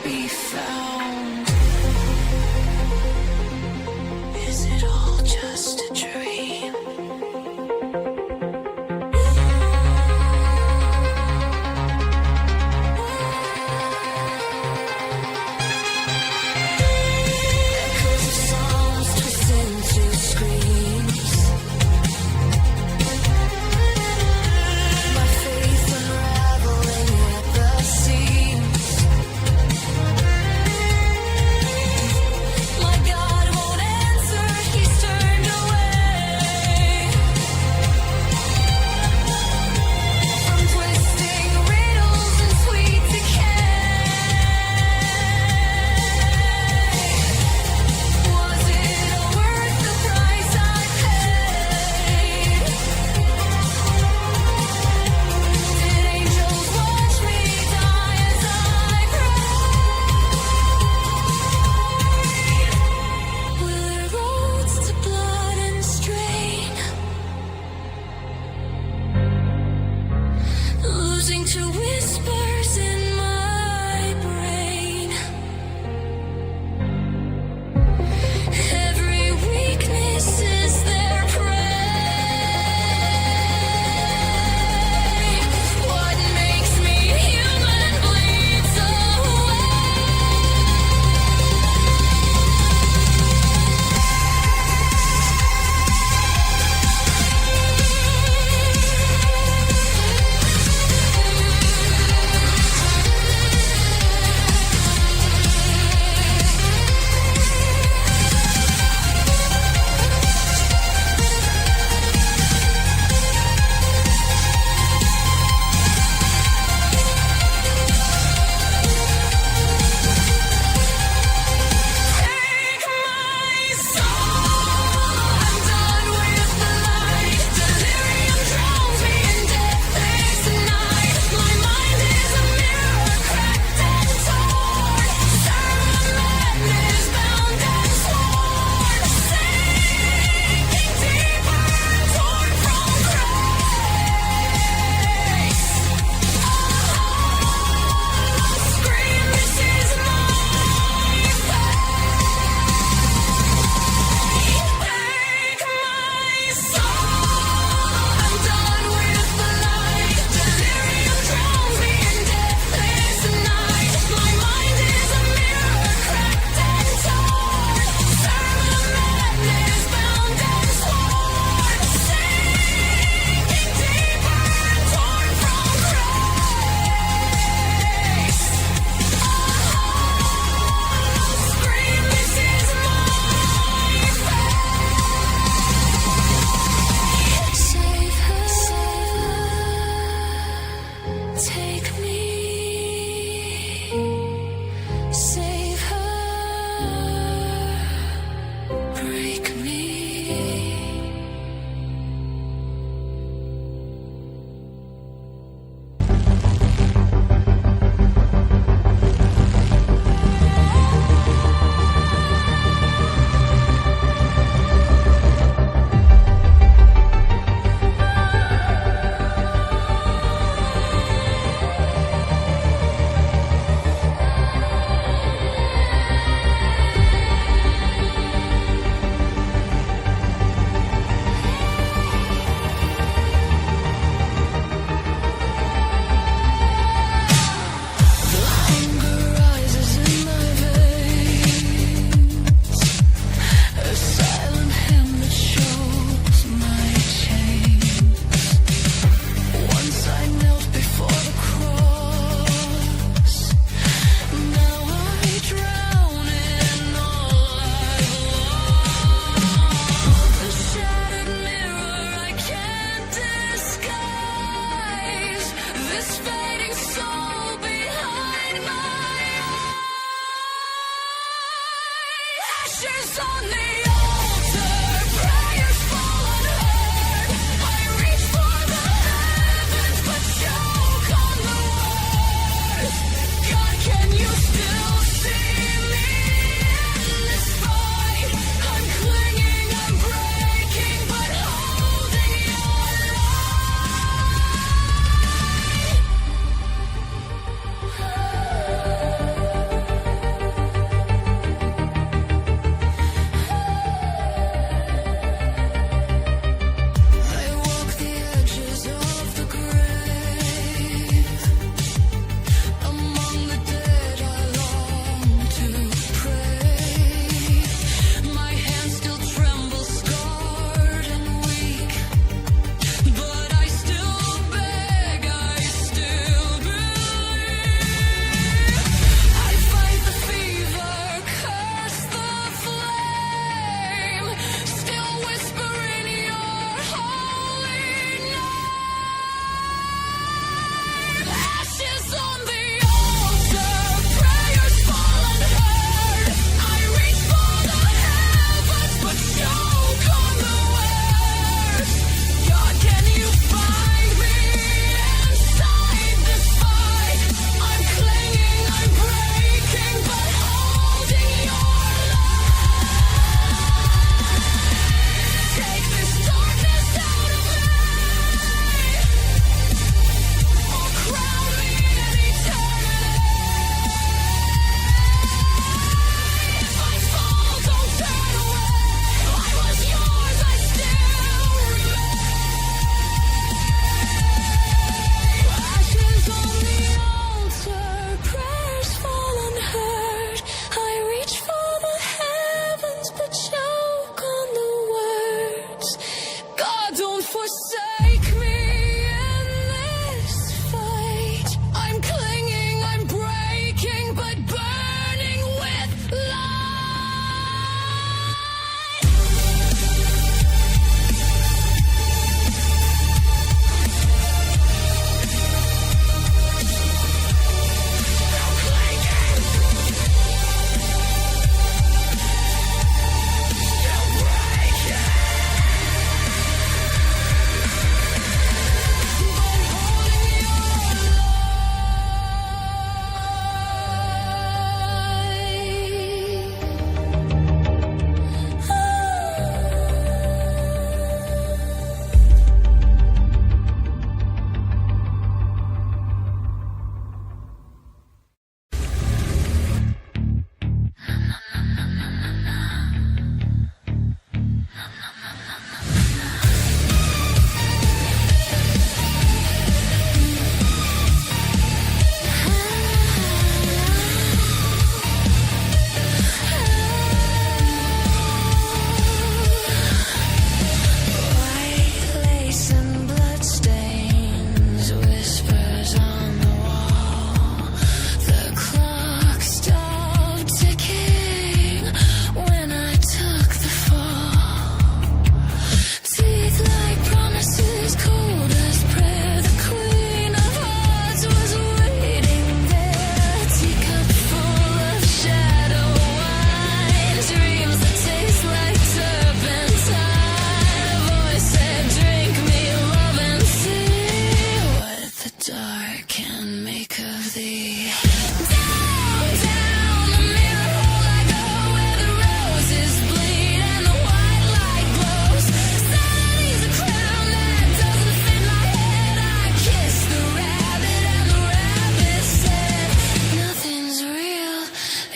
be found. Is it all just a dream? Echoes of songs twist into screams. My faith unraveling at the seams. My God won't answer, he's turned away from twisting riddles and sweet decay. Was it all worth the price I paid? Did angels watch me die as I cried? Were there roads to blood and strain, losing to whispers in my brain? Every weakness is their prey. What makes me human bleeds away. Take my soul, I'm done with the light. Delirium drowns me in deathless night. My mind is a mirror cracked and torn. Serve madness bound and sworn. Sinking deeper, torn from grace. Scream, this is my fate. Take my soul, I'm done with the light. Delirium drowns me in deathless night. My mind is a mirror cracked and torn. Serve madness bound and sworn. Sinking deeper, torn from grace. Scream, this is my fate. Save her, take me. Save her, break me. The hunger rises in my veins, a silent hand that shows my chains. Once I knelt before the cross, now I drown in all I've lost. The shattered mirror I can't disguise, this fading soul behind my eyes. Ashes on the altar, prayers fall unheard. I reach for the heavens but choke on the words. God, can you still see me in this fight? I'm clinging, I'm breaking, but holding your light.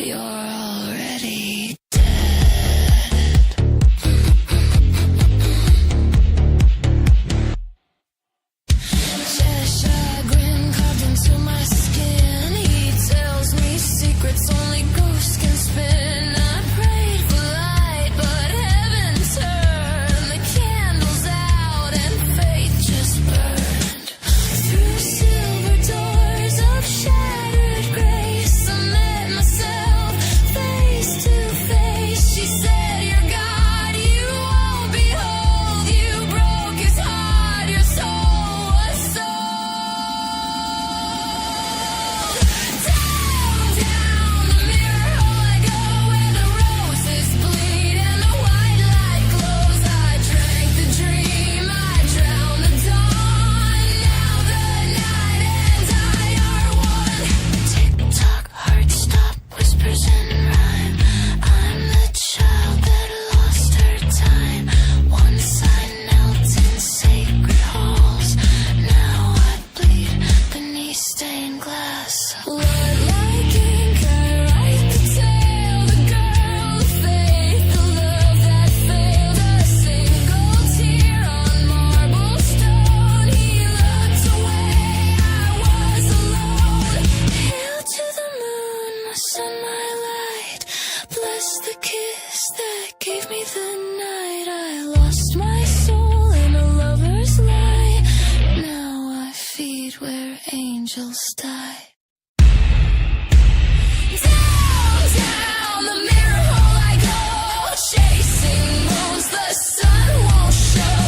you're already Cheshire grin carved into my skin. He tells me secrets only ghosts can spin. I prayed for light, but heaven turned the candles out and faith just burned. Through silver doors of shattered grace, I met myself face to face. She said, "You're God, you won't behold. You broke his heart, your soul was sold." Down, down the mirror hole I go, where the roses bleed and the white light glows. I drank the dream, I drowned the dawn. Now the night and I are one. Tick tock, heart stop, whispers in rhyme. I'm the child that lost her time. Once I knelt in sacred halls. Now I bleed beneath stained glass. Blood like ink, I write the tale. The girl of faith, the love that failed. A single tear on marble stone. He looked away, I was alone. Hail to the moon, my sun, my light. Bless the kiss that gave me the night. I lost my soul in a lover's lie. Now I feed where angels die. Down, down the mirror hole I go, chasing moons the sun won't show.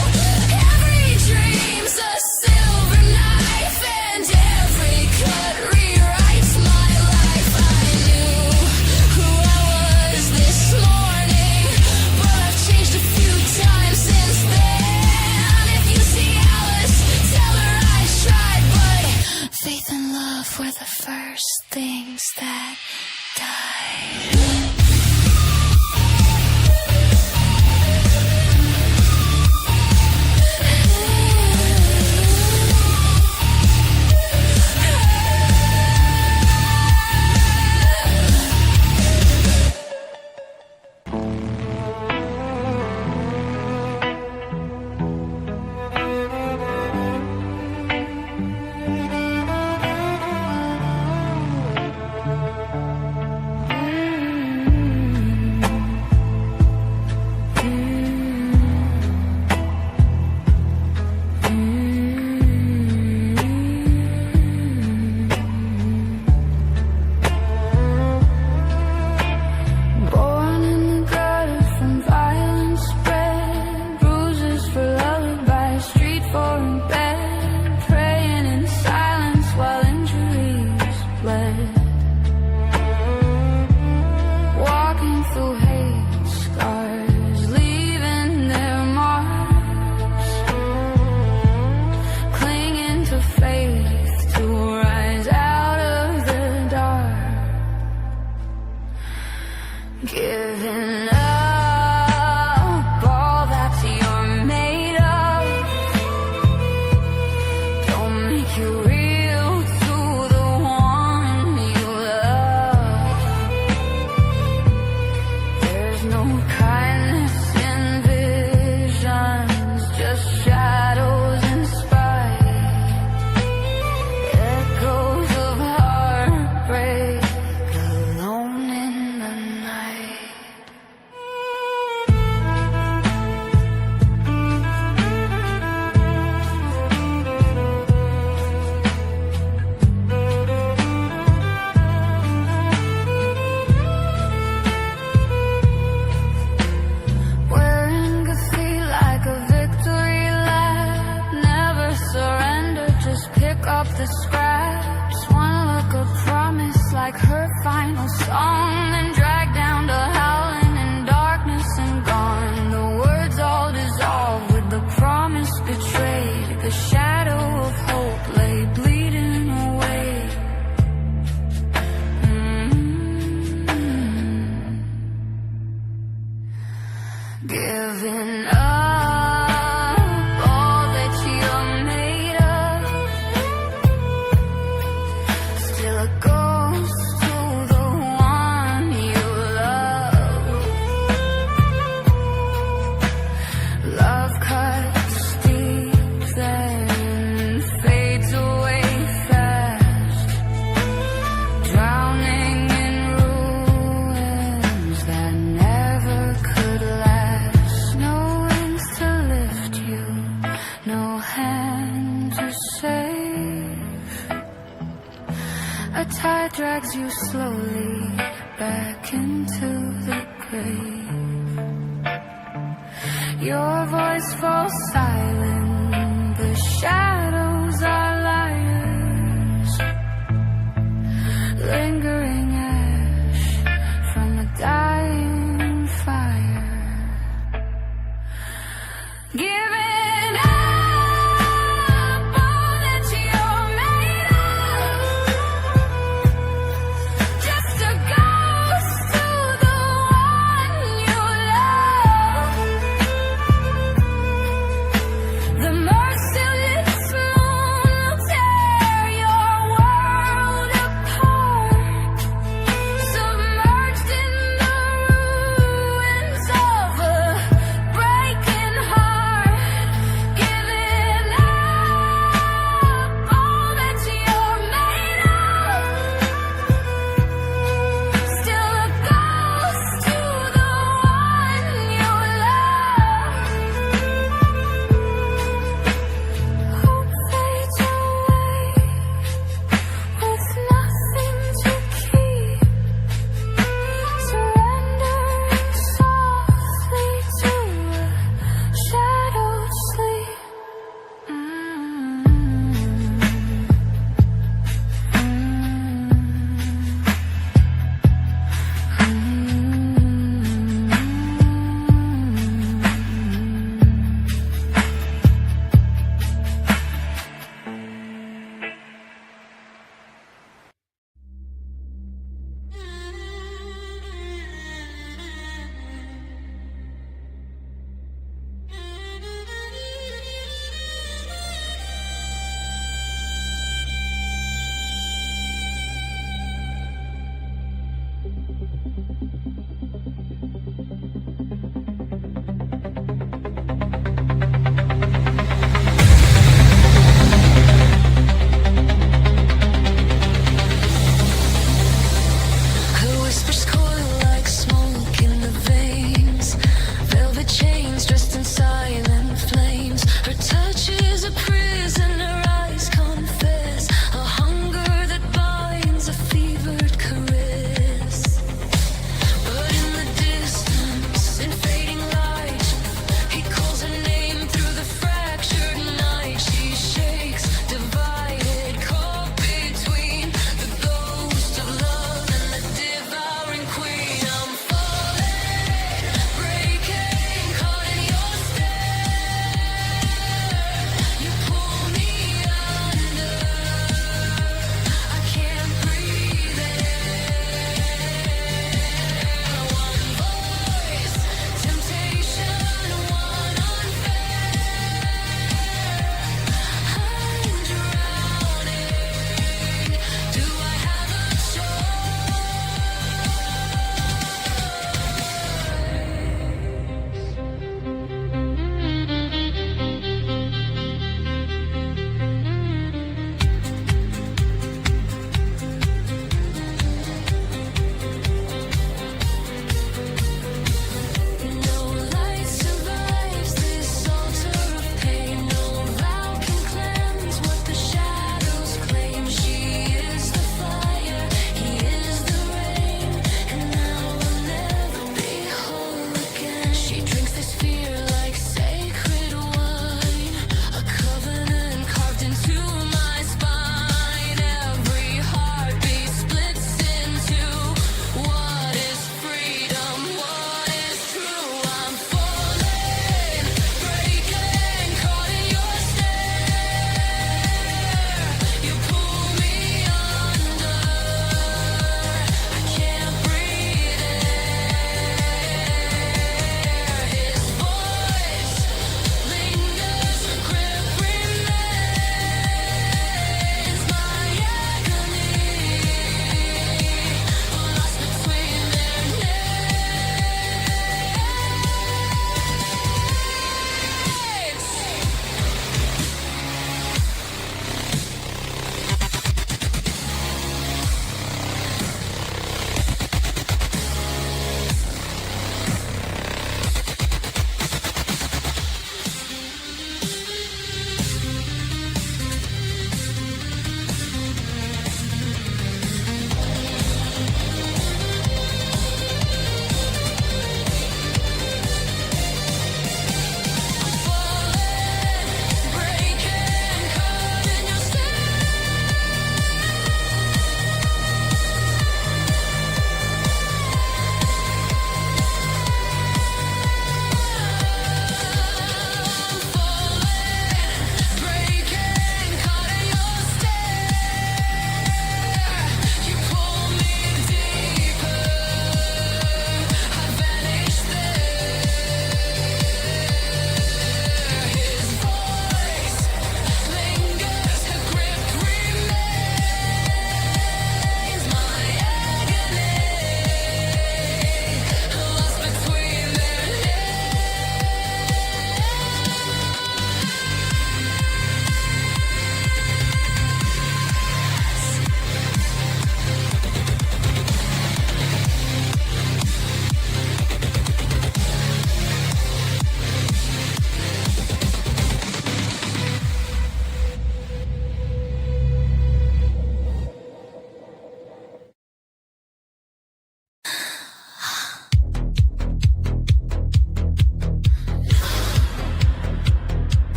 Every dream's a silver knife, and every cut rewrites my life. I knew who I was this morning, but I've changed a few times since then. If you see Alice, tell her I tried, but faith and love were the first things that died. Born in the gutter from violence spread, bruises for lullaby, street for a bed, praying in silence while injuries bled. Walking through hate scars, leaving their marks, clinging to faith to rise out of the dark. Giving up all that you're made of don't make you real to the one you love. There's no kindness in visions, just shadows and spite. Echoes of heartbreak, alone in the night. into the grave. Your voice falls silent, the shadows are liars, lingering ash from a dying fire. Giving up all that you're made of, just a ghost to the one you love.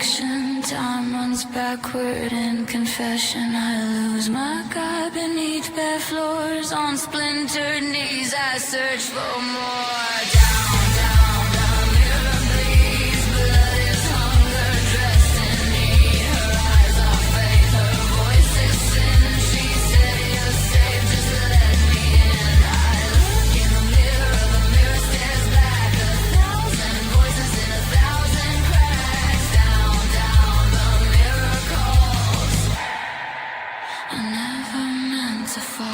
reflection. Time runs backward in confession. I lose my God beneath bare floors. On splintered knees I search for more. Down, down, the mirror bleeds. Blood is hunger dressed in need. Her eyes are faith, her voice is sin. She said you're safe, just let me in. I look in the mirror stares back. 1,000 voices in 1,000 cracks. Down, down, the mirror calls. I never meant to fall.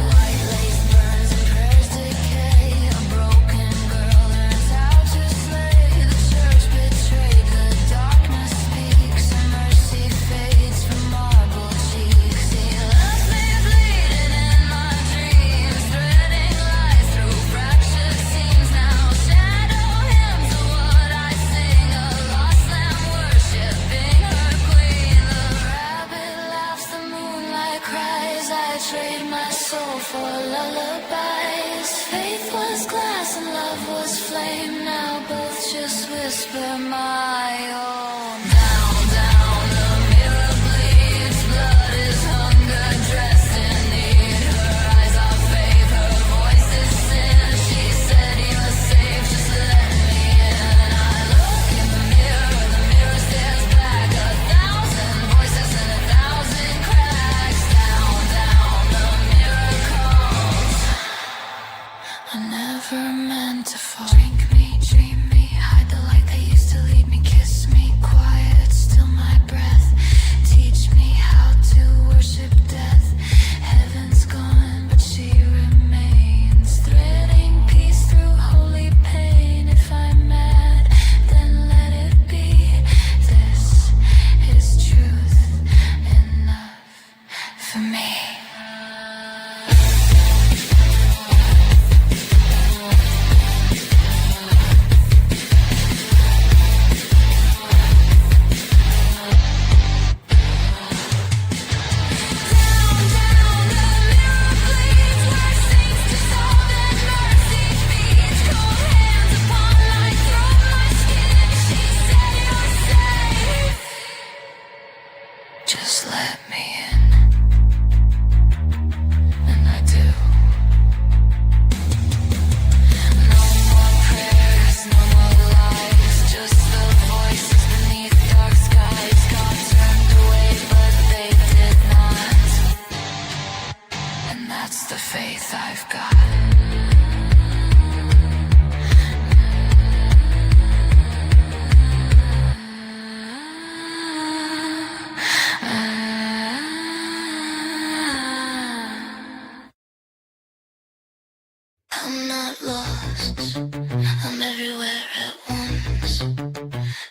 White lace burns and prayers decay. A broken girl learns how to slay. The church betrayed, the darkness speaks. And mercy fades from marble cheeks. He left me bleeding in my dreams, threading lies through fractured seams. Now shadow hymns are what I sing. A lost lamb worshipping her queen. The rabbit laughs, the moonlight cries. I trade my soul for lullabies. Faith was glass and love was flame. Now both just whisper my own. Down, down, the mirror bleeds. Blood is hunger dressed in need. Her eyes are faith, her voice is sin. She said you're safe, just let me in. I look in the mirror stares back. 1,000 voices in 1,000 cracks. Down, down, the mirror calls. I never meant to fall. Drink me, dream me, hide the light that used to lead me. Kiss me, quiet, still my breath. Teach me how to worship death. Heaven's gone, but she remains. Threading peace through holy pain. If I'm mad, then let it be. This is truth enough for me. Down, down, the mirror bleeds. Where saints dissolve and mercy feeds. Cold hands upon my throat, my skin. She said you're safe, just let me in. And I do. No more prayers, no more lies. Just the voices beneath dark skies. God turned away, but they did not. And that's the faith I've got. I'm not lost, I'm everywhere at once.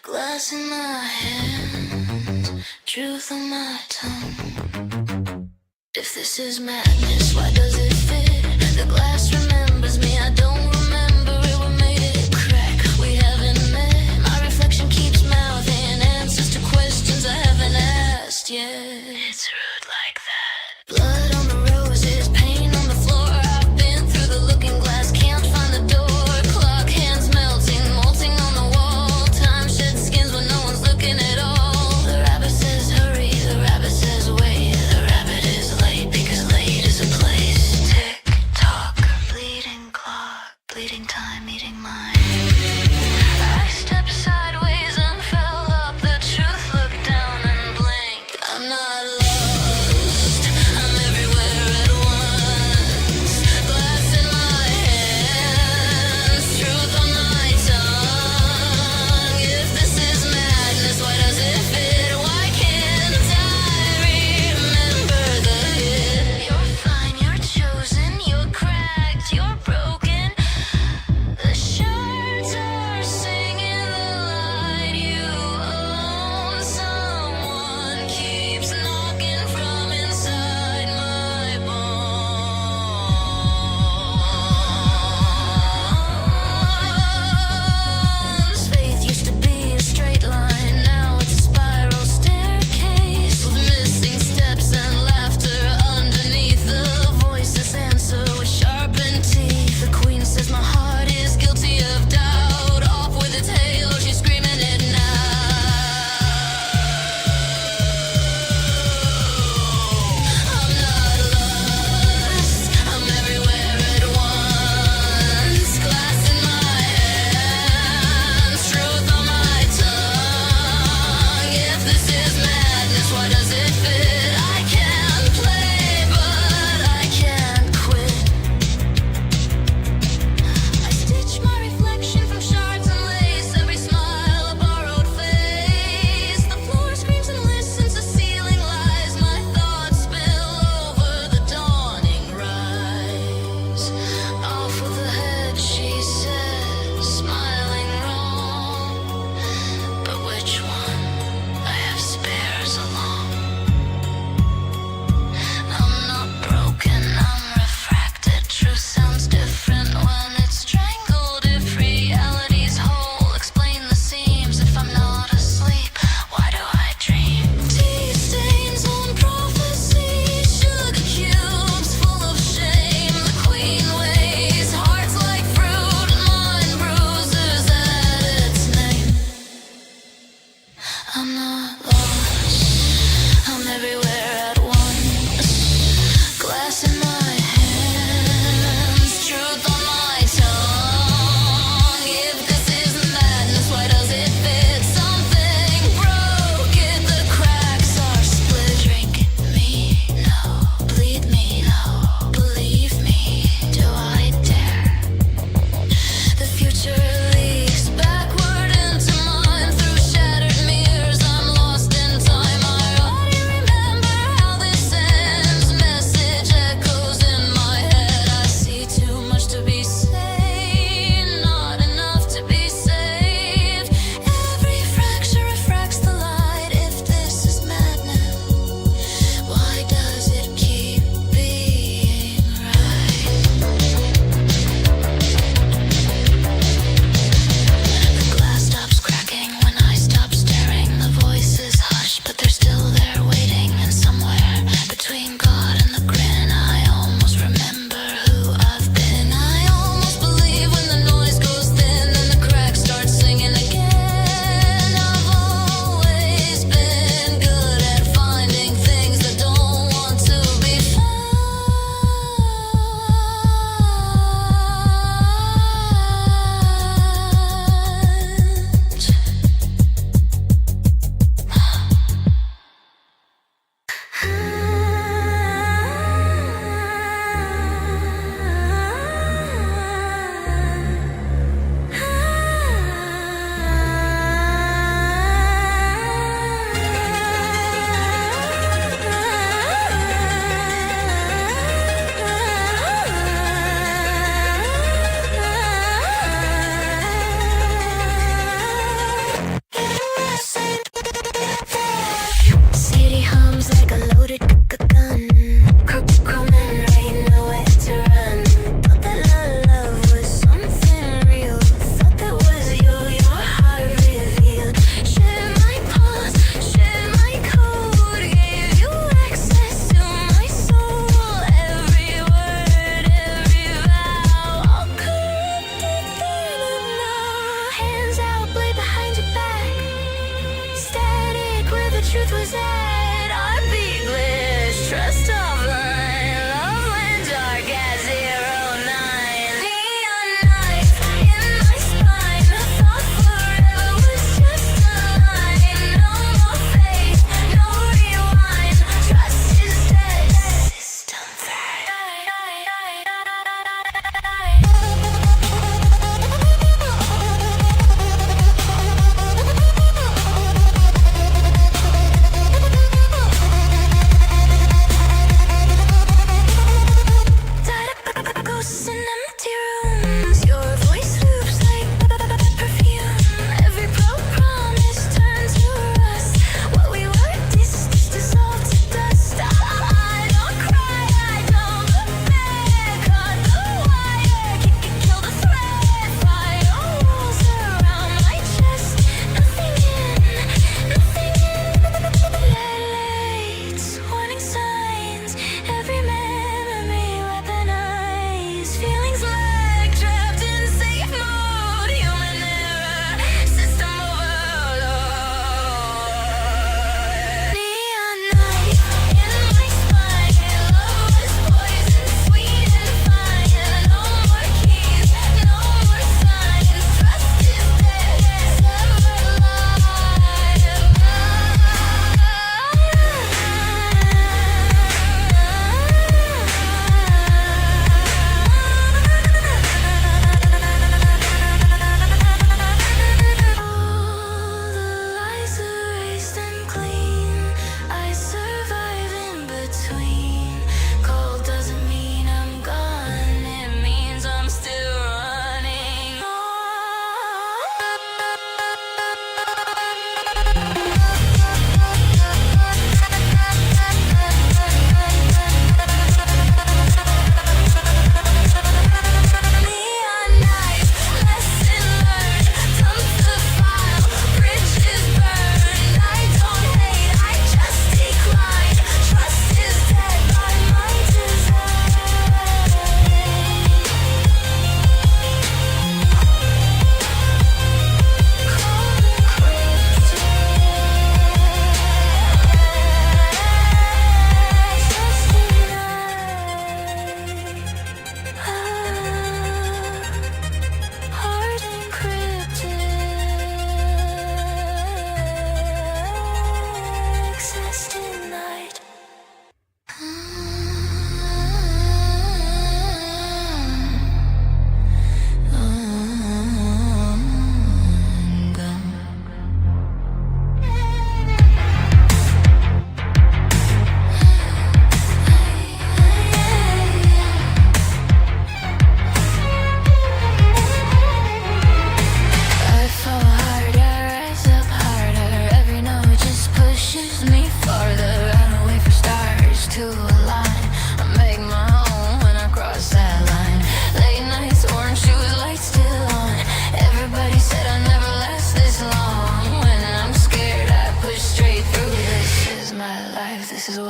Glass in my hand, truth on my tongue. If this is madness, why does it fit? The glass remembers me, I don't remember it. What made it crack? We haven't met. My reflection keeps mouthing answers to questions I haven't asked yet. It's rude like that. Blood on the roses, pain on the floor. I've been through the looking glass, can't find the door. Clock hands melting, molting on the wall. Time sheds skins when no one's looking at all. The rabbit says hurry, the rabbit says wait. The rabbit is late because late is a place. Tick tock, bleeding clock, bleeding time, eating mine. I stepped sideways and fell up. The truth looked down and blinked. I'm not lost.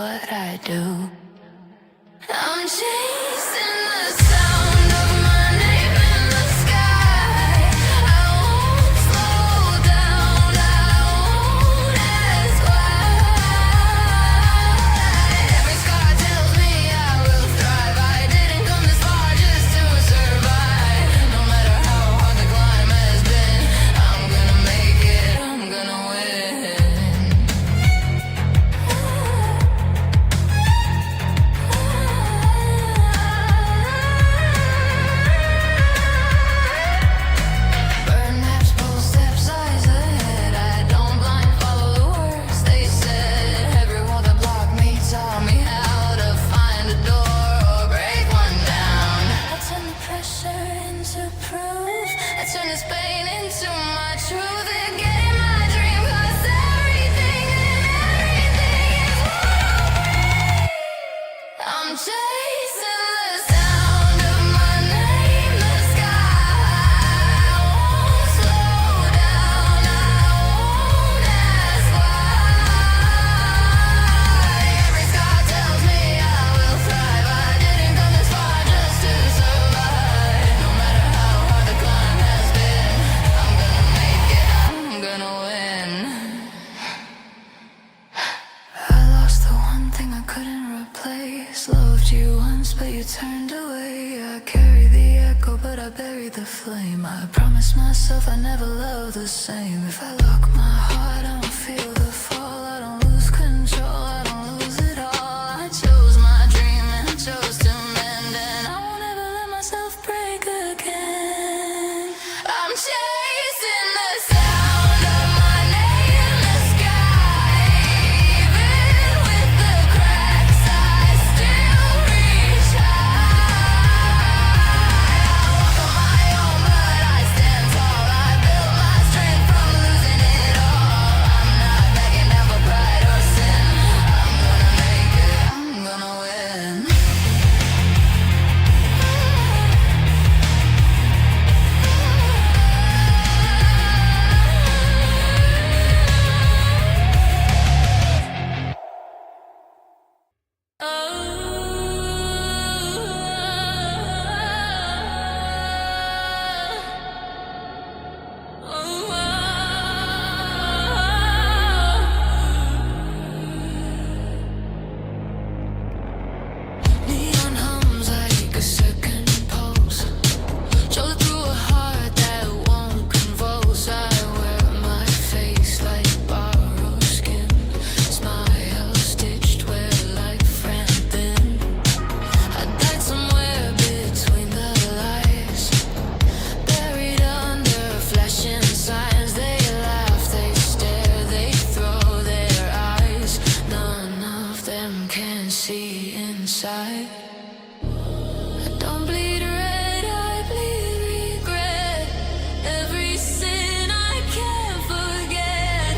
what I do. I'm chasing the sound of my name in the sky. I won't slow down, I won't ask why. Every scar tells me I will thrive. I didn't come this far just to survive. No matter how hard the climb has been, I'm gonna make it, I'm gonna win. Burn maps, pull steps, eyes ahead. I don't blind follow the words they said. Every wall that blocked me taught me how to find a door or break one down. I turn the pressure into proof. I turn this pain into my truth. And getting my dream 'cause everything and everything is what I'm chasing the sound of my name in the sky. I won't slow down, I won't ask why. Every scar tells me I will thrive. I didn't come this far just to survive. No matter how hard the climb has been, I'm gonna make it, I'm gonna win. I lost the one thing I couldn't replace. Loved you once, but you turned away. I carry the echo, but I bury the flame. I promised myself I never love the same. If I lock my heart, I don't feel the fall. I don't lose control, I don't lose it all. I chose my dream and chose to mend, and I won't ever let myself break again. I'm chasing the sound of my name in the sky. Even with the cracks, I still reach high. I walk on my own, but I stand tall. I build my strength from losing it all. I'm not backing down for pride or sin. I'm gonna make it, I'm gonna win. Neon hums like a second pulse. Shoulder through a heart that won't convulse. I wear my face like borrowed skin. Smile stitched where life ran thin. I died somewhere between the lies. Buried under flashing signs. They laugh, they stare, they throw their eyes. None of them can see inside. I don't bleed red, I bleed regret. Every sin I can't forget.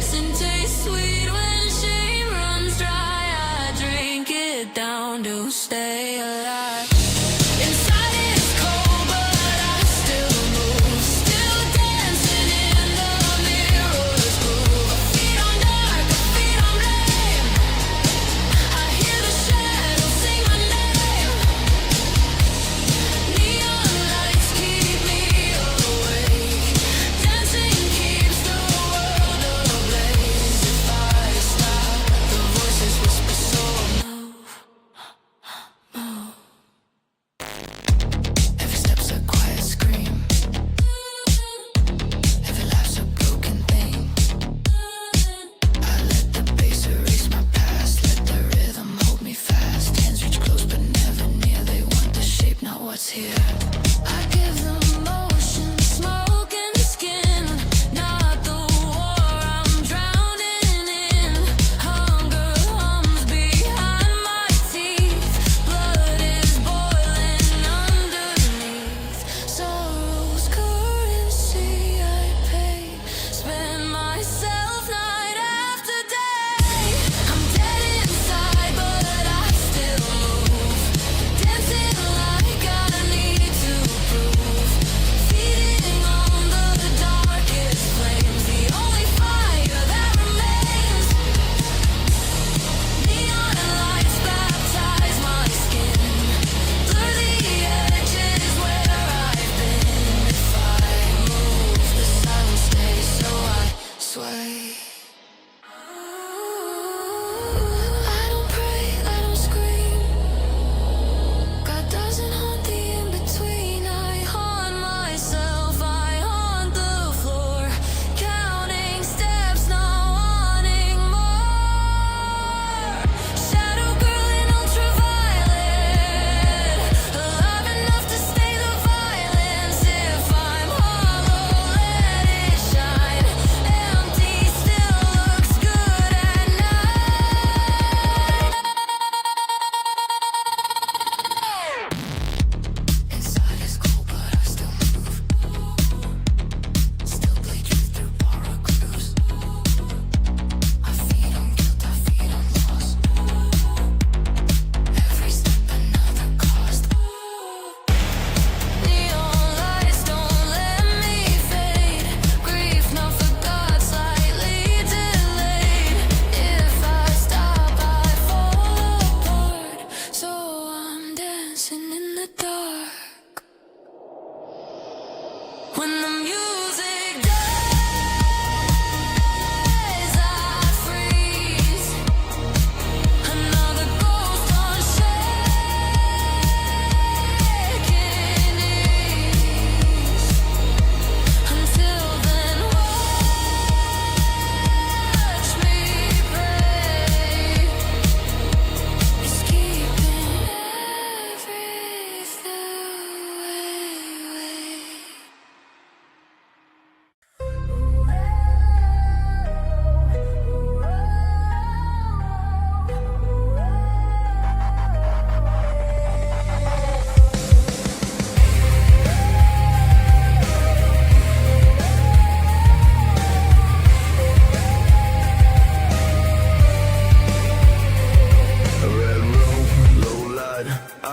Sin tastes sweet when shame runs dry. I drink it down to stay alive. Inside it's cold, but I still move. Still dancing in the mirror's groove. Feet on dark, feet on blame. I hear the shadows sing my name. Neon lights keep me awake. Dancing keeps the world ablaze. If I stop, the voices whisper so move, move.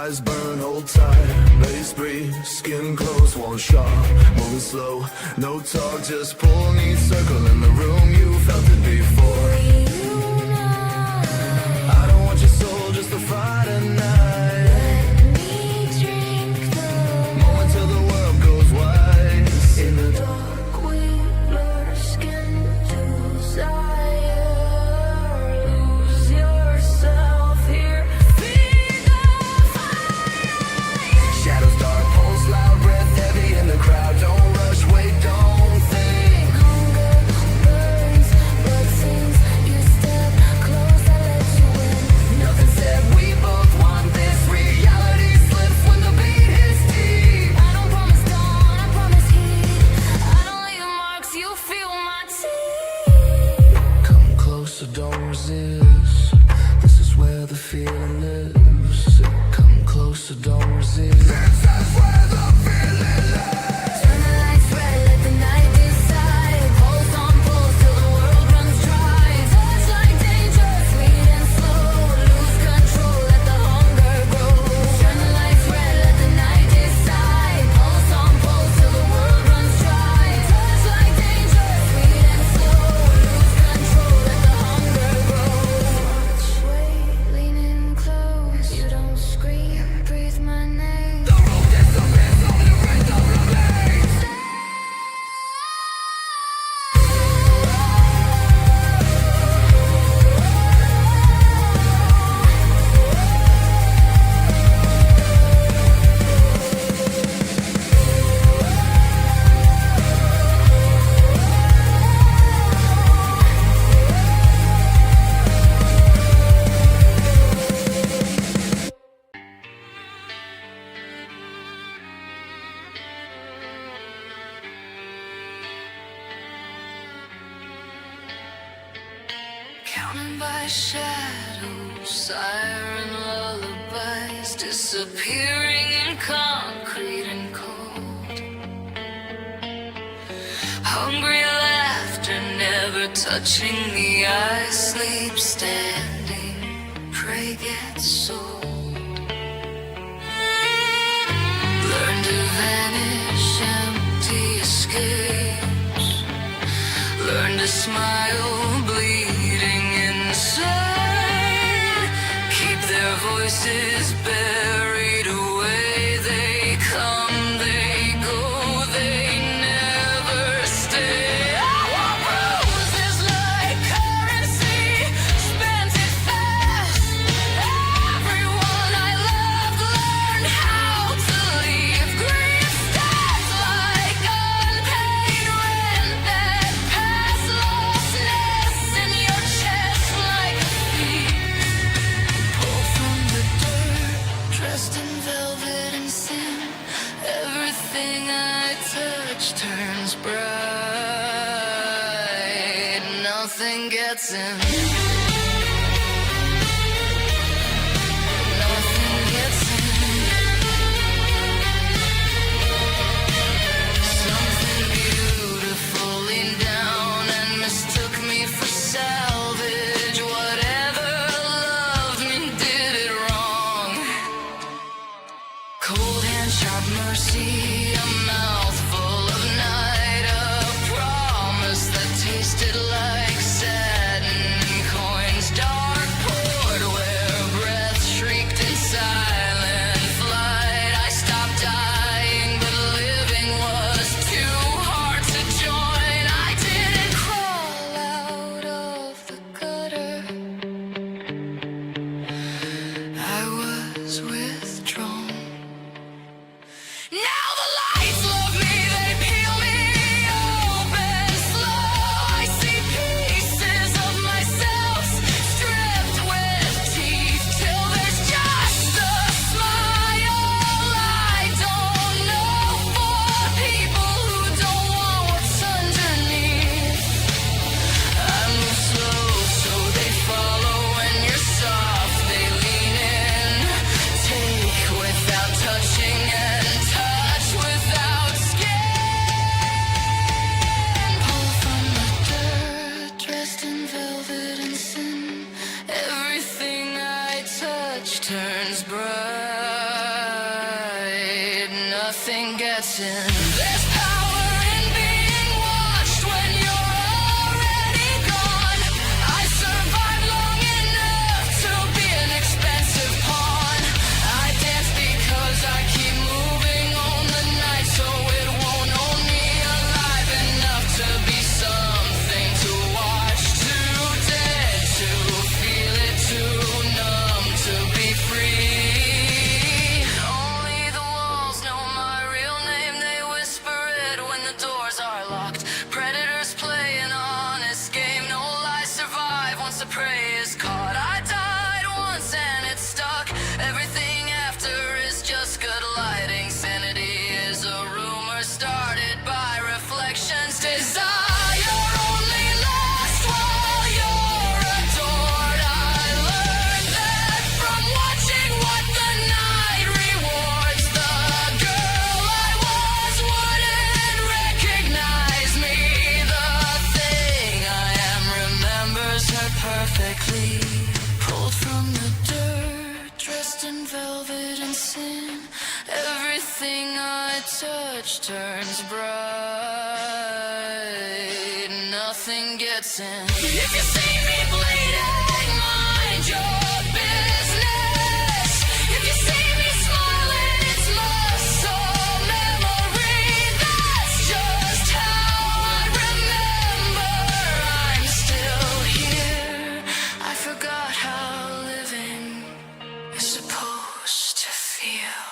eyes burn, hold tight. Base breathe, skin close, one shot. Moving slow, no talk, just pull me. Circle in the room, you felt it before. I don't want your soul, just a Friday night. Let me drink the Moment till the world goes white. In the dark, we blur skin to desire. Lose yourself here. Feed the fire. shadows dark, pulse loud, breath heavy in the crowd. Don't rush, wait, don't think. Hunger burns, but since you step close, I let you in. Nothing said, we both want this. Reality slips when the beat hits deep. I don't promise dawn, I promise heat. I don't leave marks, you feel my teeth. Come closer, don't resist. This is where the feeling lives. Come closer, don't resist. This is where the feeling lives. Turn the lights red, let the night decide. Pulse on pulse till the world runs dry. Touch like danger, sweet and slow. Lose control, let the hunger grow. Turn the lights red, let the night decide. Pulse on pulse till the world runs dry. Touch like danger, sweet and slow. Lose control, let the hunger grow. Sway, lean in close. You don't scream, breathe my name. The road is the best of the rest of the day. Counted by shadows, siren lullabies, disappearing in concrete and cold. Hungry laughter never touching the eye, sleep standing, prey gets sold. Learn to vanish, empty escapes. Learn to smile, bleeding inside. Keep their voices buried away. They come, they go, they never stay. Our bruises like currency, spent it fast. Everyone I loved learned how to leave. Grief stands like unpaid rent that past lostness in your chest like a thief. Pull from the dirt, dressed in velvet and sin. Everything I touch turns bright. Nothing gets in. Nothing gets in. Something beautiful leaned down and mistook me for salvage. Whatever loved me did it wrong. Cold hand, sharp mercy, a mouthful of night, a promise that tasted like satin and coins. Dark poured where breath shrieked in silent flight. I stopped dying, but living was too hard to join. I didn't crawl out of the gutter. I was withdrawn. Now the lights love me, they peel me open slow. I see pieces of myself stripped with teeth till there's just a smile. I don't know for people who don't want what's underneath. I move slow so they follow. When you're soft, they lean in. Take without touching and touch without skin. Pull from the dirt, dressed in velvet and sin. Everything I touch turns bright. nothing gets in. There's power in being watched when you're already gone. I survived long enough to be an expensive pawn. I dance because I keep moving on the night, so it won't own me alive enough to be something to watch. Too dead to feel it, too numb to be free. Only the walls know my real name. They whisper it when the doors are locked. Predators play an honest game. No lies survive once the prey is caught. I died once and it stuck. Everything after is just good lighting. Sanity is a rumor started by reflections. Desire only lasts while you're adored. I learned that from watching what the night rewards. The girl I was wouldn't recognize me. The thing I am remembers her perfectly. Pulled from the dirt, dressed in velvet and sin. Everything I touch turns bright. Nothing gets in. If you see me bleeding, mind your business. If you see me smiling, it's muscle memory. That's just how I remember I'm still here. I forgot how living is supposed to feel.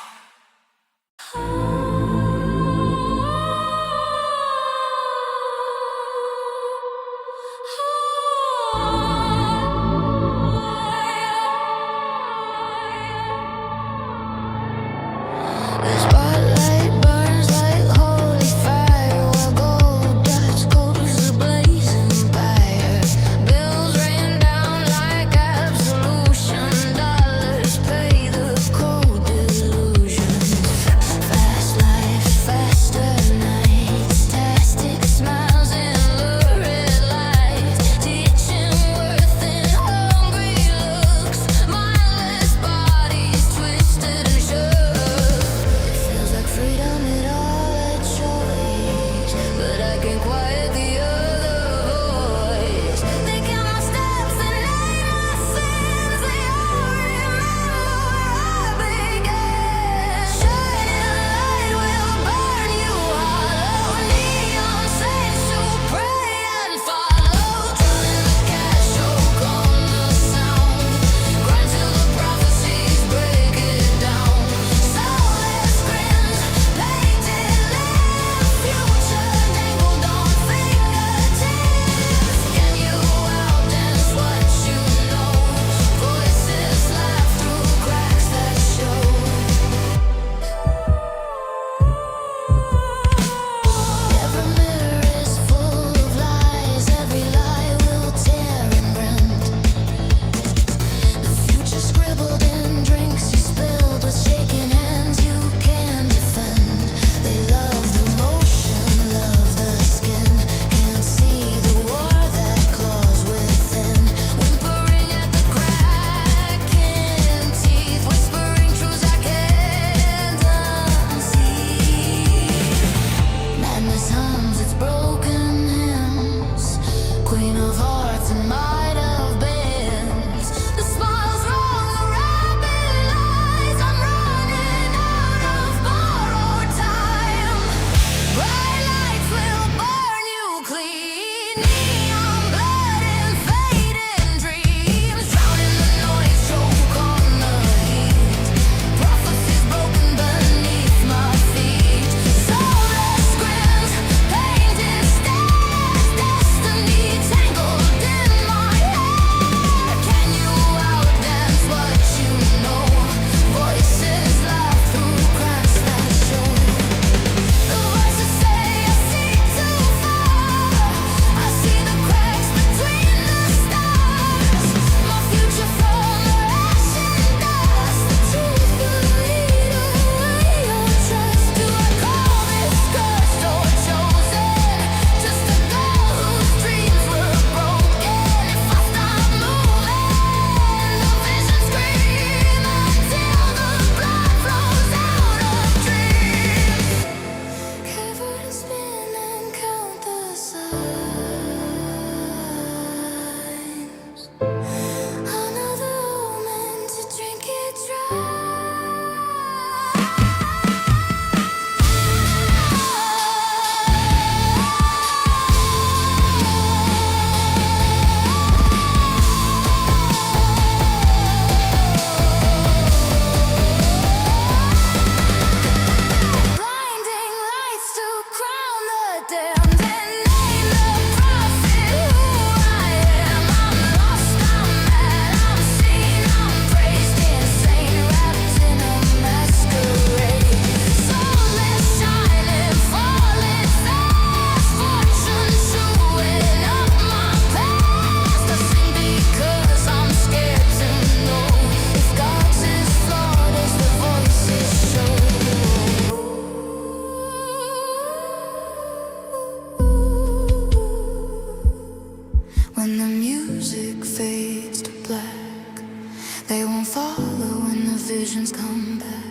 visions come back.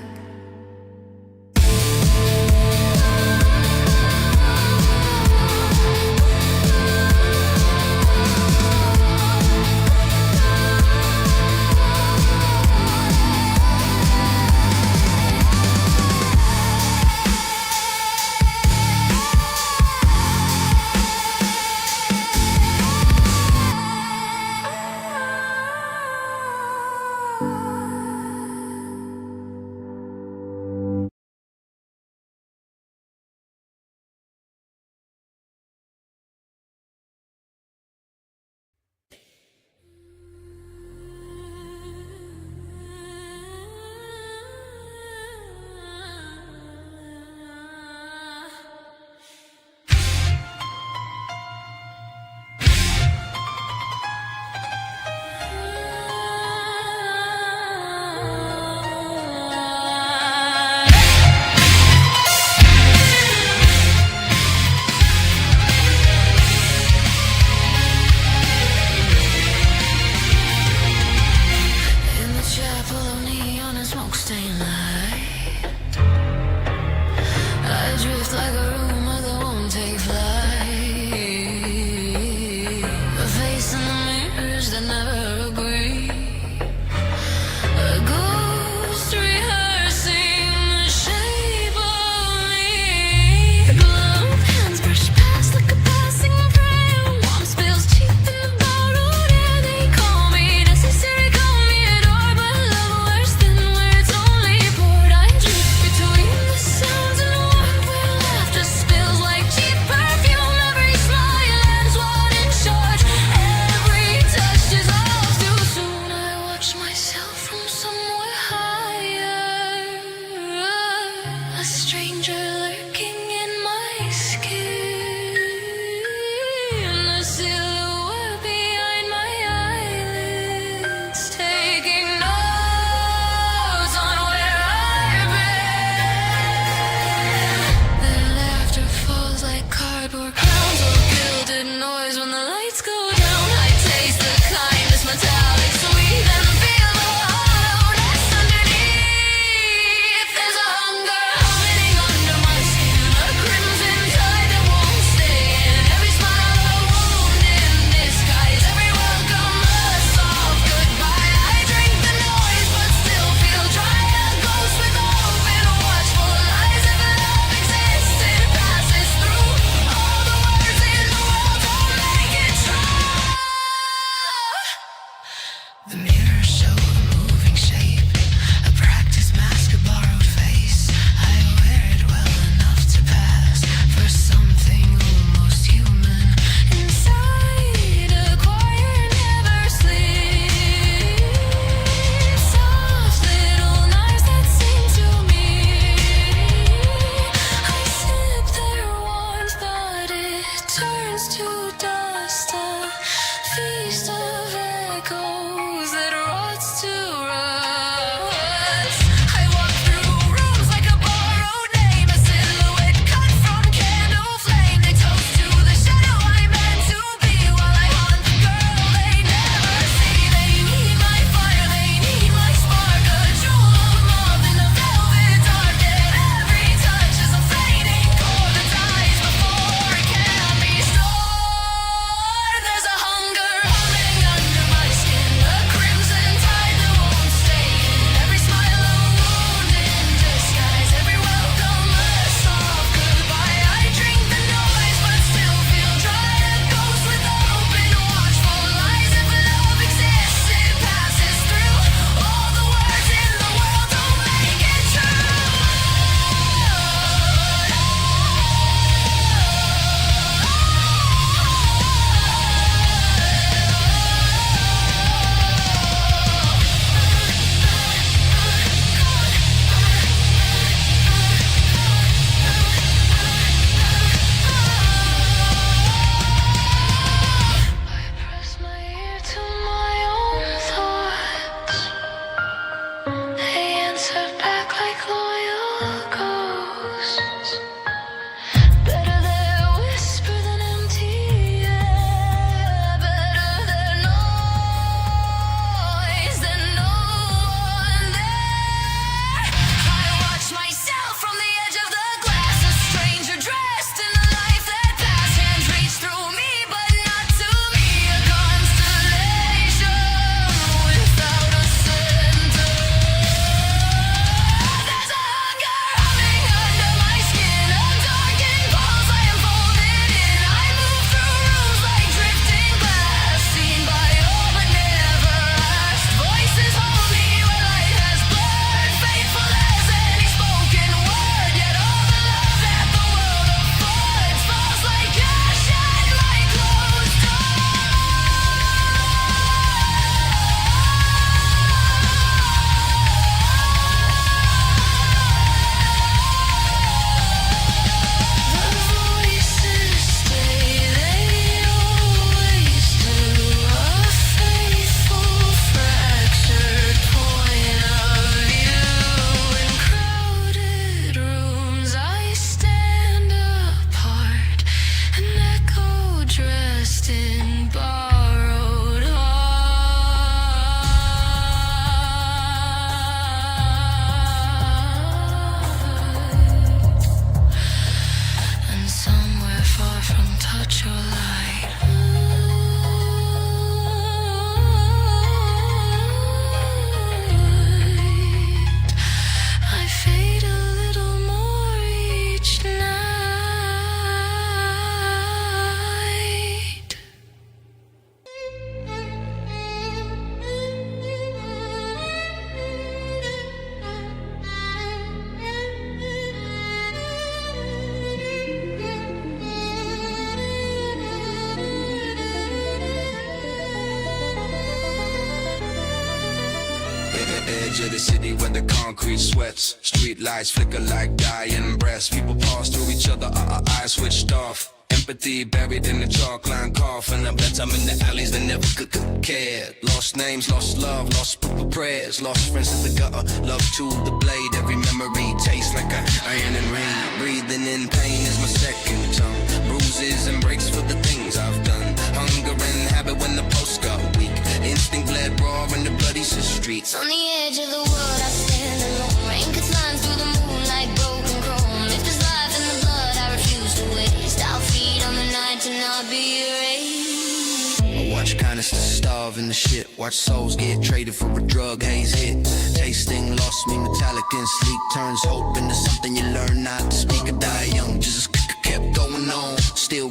edge of the city where the concrete sweats. Street lights flicker like dying breaths. People pass through each other, our eyes switched off. Empathy buried in the chalk line coffin. I bet I'm in the alleys that never could care. Lost names, lost love, lost prayers. Lost friends at the gutter, love to the blade. Every memory tastes like iron and rain. Breathing in pain is my second tongue. Bruises and breaks for the things I've done. Hunger and habit when the pulse got weak. Instinct bled raw in the bloody streets. On the edge of the world I stand alone. Rain cuts lines through the moon like broken chrome. If there's life in the blood I refuse to waste. I'll feed on the night to not be erased. I watch kindness to starve in the shit. Watch souls get traded for a drug haze hit. Tasting lost me metallic and sleep. Turns hope into something you learn not to speak. I die young, just kept going on. Still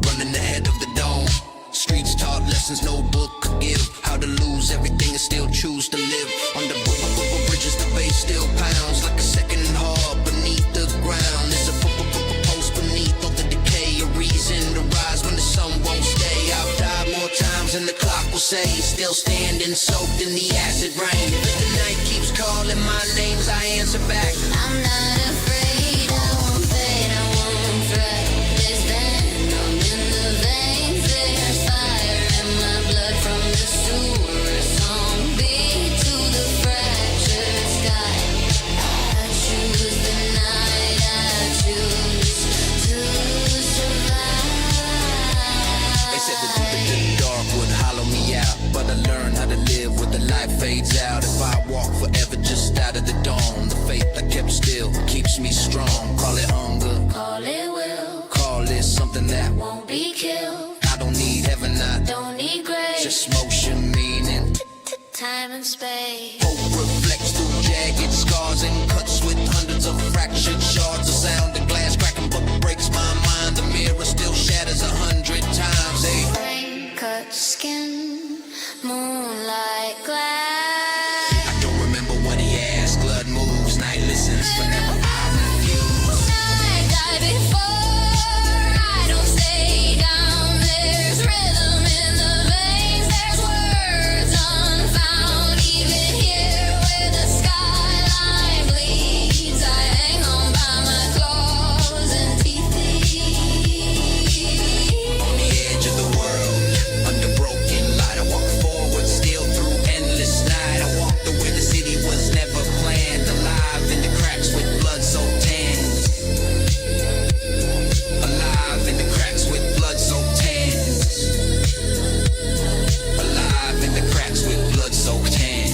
running ahead of the dawn. Streets taught lessons no book could give. How to lose everything and still choose to live. Under bridges the bass still pounds like a second heart beneath the ground. There's a post beneath all the decay. A reason to rise when the sun won't stay. I've died more times than the clock will say. Still standing soaked in the acid rain. If the night keeps calling my names I answer back. I'm not afraid, I won't fade, I won't fret. There's venom in the veins. There's fire in my blood from the sewer. Song beat to the fractured sky. I choose the night, I choose to survive. They said the deep into the dark would hollow me out, but I learned how to live where the light fades out. If I walk forever just out of the dawn, the faith I kept still keeps me strong. Call it hunger, Call it will, call it something that won't be killed. I don't need heaven, I Don't need grace, just motion meaning. time and space. Hope reflects through jagged scars and cuts with hundreds of fractured shards. The sound of glass cracking but breaks my mind. The mirror still shatters 100 times. Hey. Rain cut skin, moonlight glass. I don't remember what he asked. Blood moves, night listens, but never I refuse. I die before I don't stay down. There's rhythm in the veins. There's words unfound. Even here where the skyline bleeds, I hang on by my claws and teeth. On the edge of the world, under broken light, I walk forward, still through endless night. I walk the way the city was never planned. Alive in the cracks with blood so tan. Alive in the cracks with blood so tan. Alive in the cracks with blood so tan.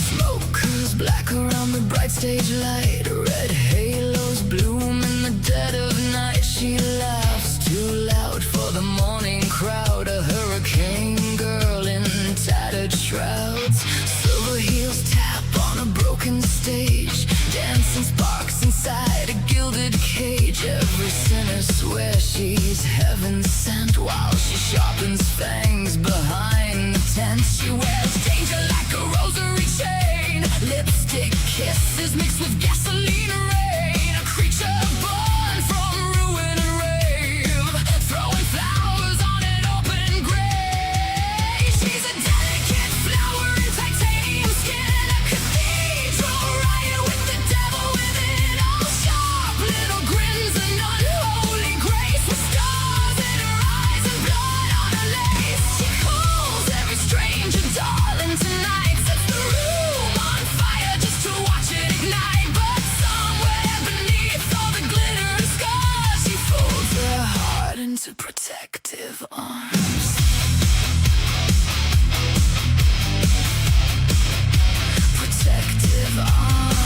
Smoke curls black around the bright stage light. Red halos bloom in the dead of night. She laughs too loud for the morning crowd. A hurricane girl in tattered shrouds. Silver heels tap on a broken stage. Dancing sparks inside a gilded cage. Every sinner swears she's heaven sent while she sharpens fangs behind the tent. She wears danger like a rosary chain. Lipstick kisses mixed with gasoline rain. A creature born from ruin and rave, throwing flowers on an open grave. She's a delicate flower in titanium skin. A cathedral riot with the devil within. All sharp little grins and unholy grace, with stars in her eyes and blood on her lace. She calls every stranger darling tonight. Sets the room on fire just to watch it ignite. But somewhere beneath all the glitter and scars, she folds her heart into protective arms. Protective arms.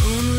Moonlight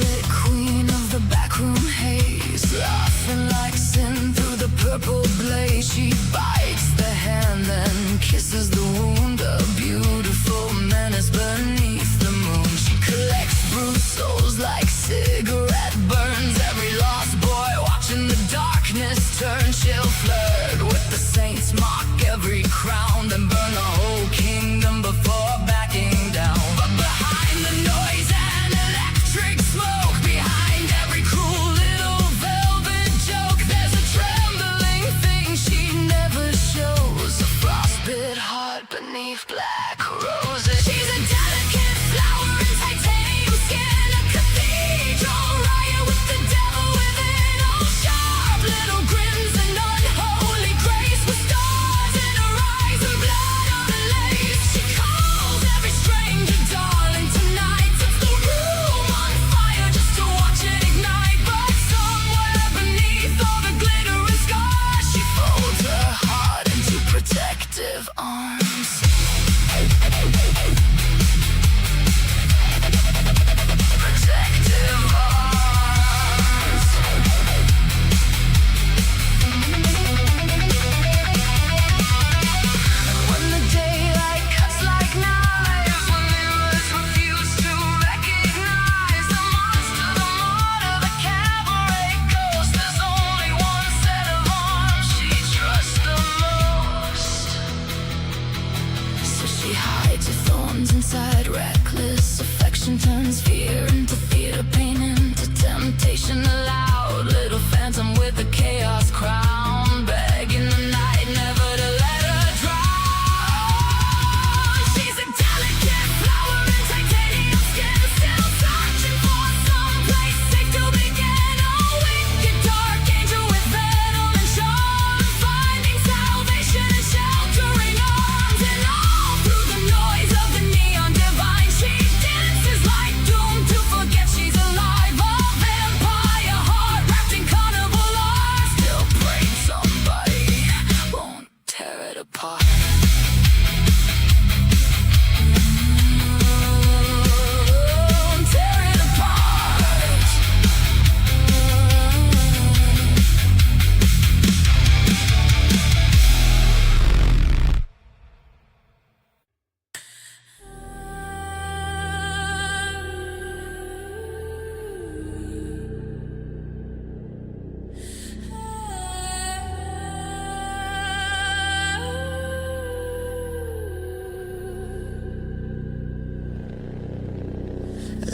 turn, she'll flirt with the saints, mock every crown, then burn the whole kingdom before backing down. But behind the noise and electric smoke, behind every cruel little velvet joke, there's a trembling thing she never shows, a frostbit heart beneath black roses. She's a delicate flower in titanium skin, a cathedral riot with the devil within, all sharp little grins and unholy grace, with stars in her eyes and blood on her lace. She calls every stranger darling tonight, sets the room on fire just to watch it ignite. But somewhere beneath all the glitter and scars, she folds her heart into protective arms. Protective arms. When the daylight cuts like knives, when mirrors refuse to recognize the monster, the martyr, the cabaret ghost, there's only one set of arms she trusts the most. So she hides her thorns inside reckless affection, turns fear into theater, pain into temptation, a loud little phantom with a chaos crown, begging the night never to let her drown. She's a delicate flower in titanium skin, still searching for some place safe to begin, a wicked dark angel with venom and charm, finding salvation and sheltering arms. And all through the noise of the neon divine, she dances like doomed to forget she's alive, a vampire heart wrapped in carnival art, still praying somebody won't tear it apart. Won't tear it apart.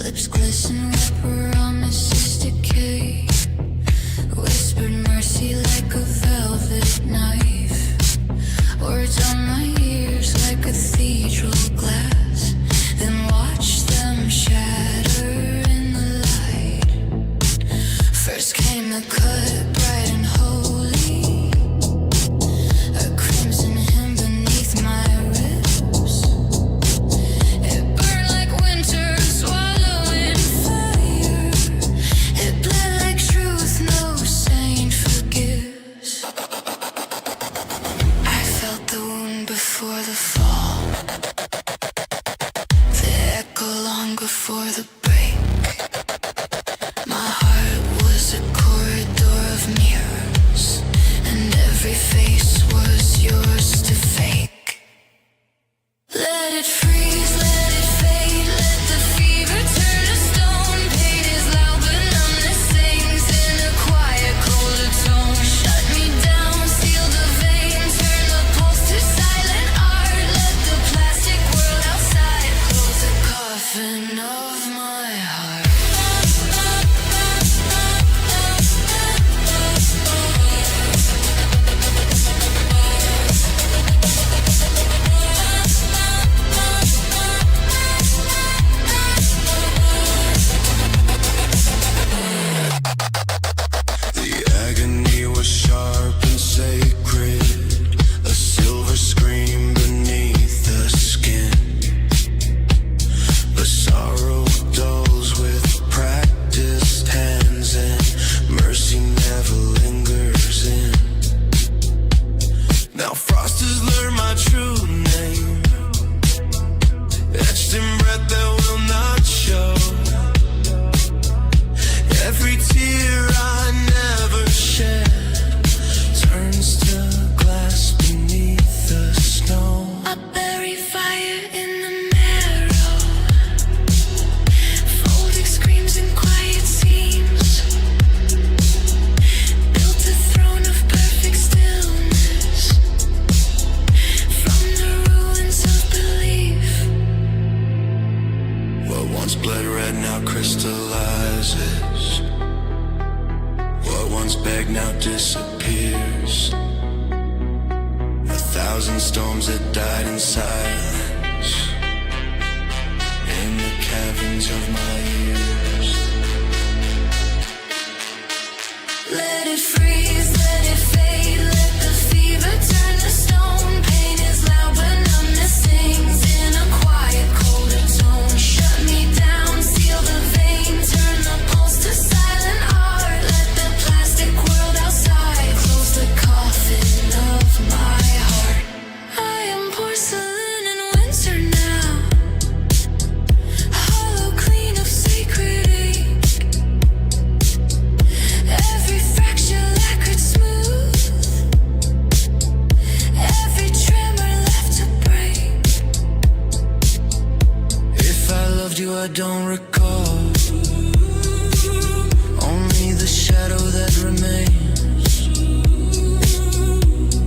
Lips glisten with promises decay, whispered mercy like a velvet knife, words on my ears like cathedral glass, then watch them shatter in the light. First came the cut, bright and holy, a crimson hymn beneath my ribs. It burned like winter swallowing fire, it bled like truth no saint forgives. I felt the wound before the fall, the echo long before the break. My heart was a corridor of once begged now disappears. 1,000 storms that died in silence in the caverns of my ears. Let it freeze, let it fade, let the fever turn to stone. Pain is loud but numbness sings in a quiet colder tone. Shut me down, seal the vein, turn the pulse to silent art. Let the plastic world outside close the coffin of my heart. I am porcelain in winter now, hollow clean of sacred ink. Every fracture lacquered smooth, every tremor left to break. If I loved you, I don't recall, only the shadow that remains.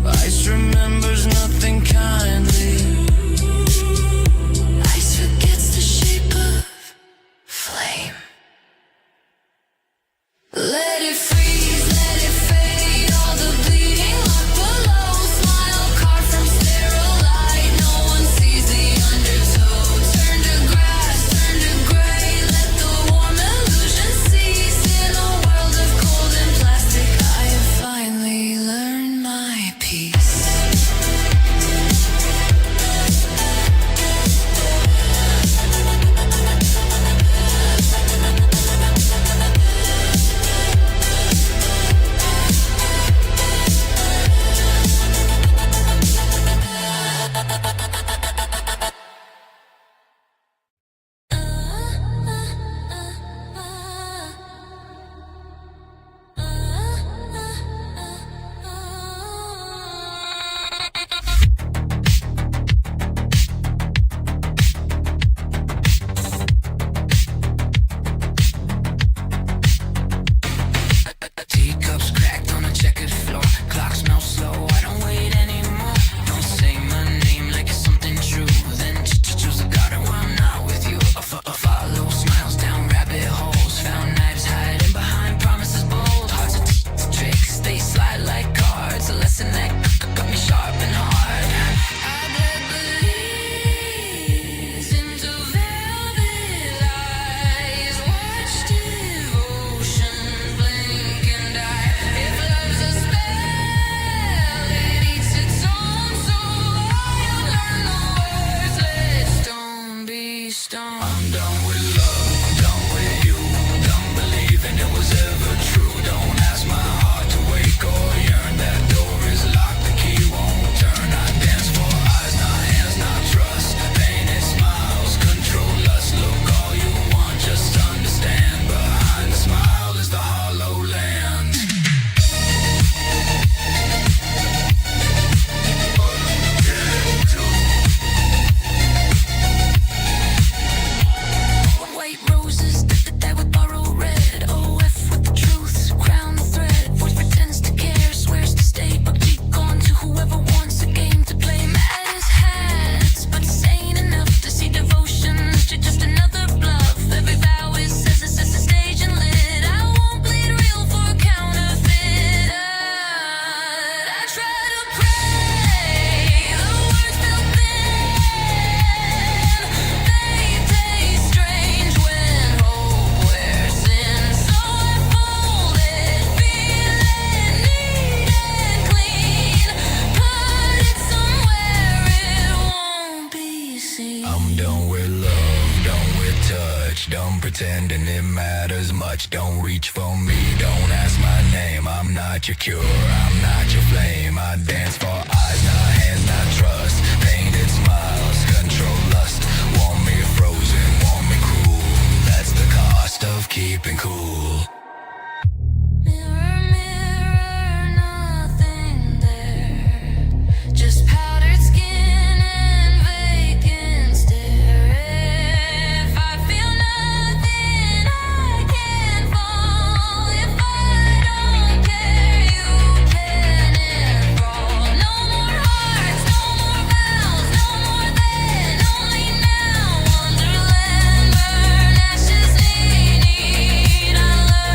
Ice remembers nothing kindly. Ice forgets the shape of flame. Let it freeze, let it fade, all the bleeding locked below. Smile carved from sterile light, no one sees the undertow. Turn to grass, turn to gray, let the warm illusion cease. In a world of cold and plastic, I have finally learned my peace. Teacups cracked on a checkered floor. Clock smells slow, I don't wait anymore. Don't say my name like it's something true. Then choose a garden where I'm not with you. Follow smiles down rabbit holes. Found knives hiding behind promises bold. Hearts are tricks, they slide like cards. A lesson that got me sharp and hard. I bled the leaves into velvet eyes. Watch devotion blink and die. If love's a spell, it eats its own soul. You learn the words, let stone be stone. I'm done with love, done with you. Done believing it was ever true. Don't ask my heart to wake or yearn. That door is locked, the key won't turn. I dance for eyes, not hands, not trust. Painted smiles, control us. Look all you want, just understand. Behind the smile is the hollow land. White roses that with borrowed red. OF with the truth, crown the thread. Voice pretends to care, swears to stay, but keep on to whoever wants a game to play. Mad as hats, but sane enough to see devotion to just another bluff. Every vow is says it's a stage and lit. I won't bleed real for a counterfeit. I try to pray, the words feel thin. They taste strange when hope wears thin. So I fold it, feel it, neat and clean. Put it somewhere it won't be seen. I'm done with love, done with touch. Done pretending it matters much. Don't reach for me, don't ask my name. I'm not your cure, I'm not your flame. I dance for eyes, not hands, not trust. Painted smiles, control lust. Want me frozen, want me cruel. That's the cost of keeping cool. Mirror, mirror, nothing there. Just powdered skin and vacant stare. If I feel nothing, I can't fall. If I don't care, you can enthrall. No more hearts, no more vows, no more then, only now. Wonderland, burn ashes, need. I learn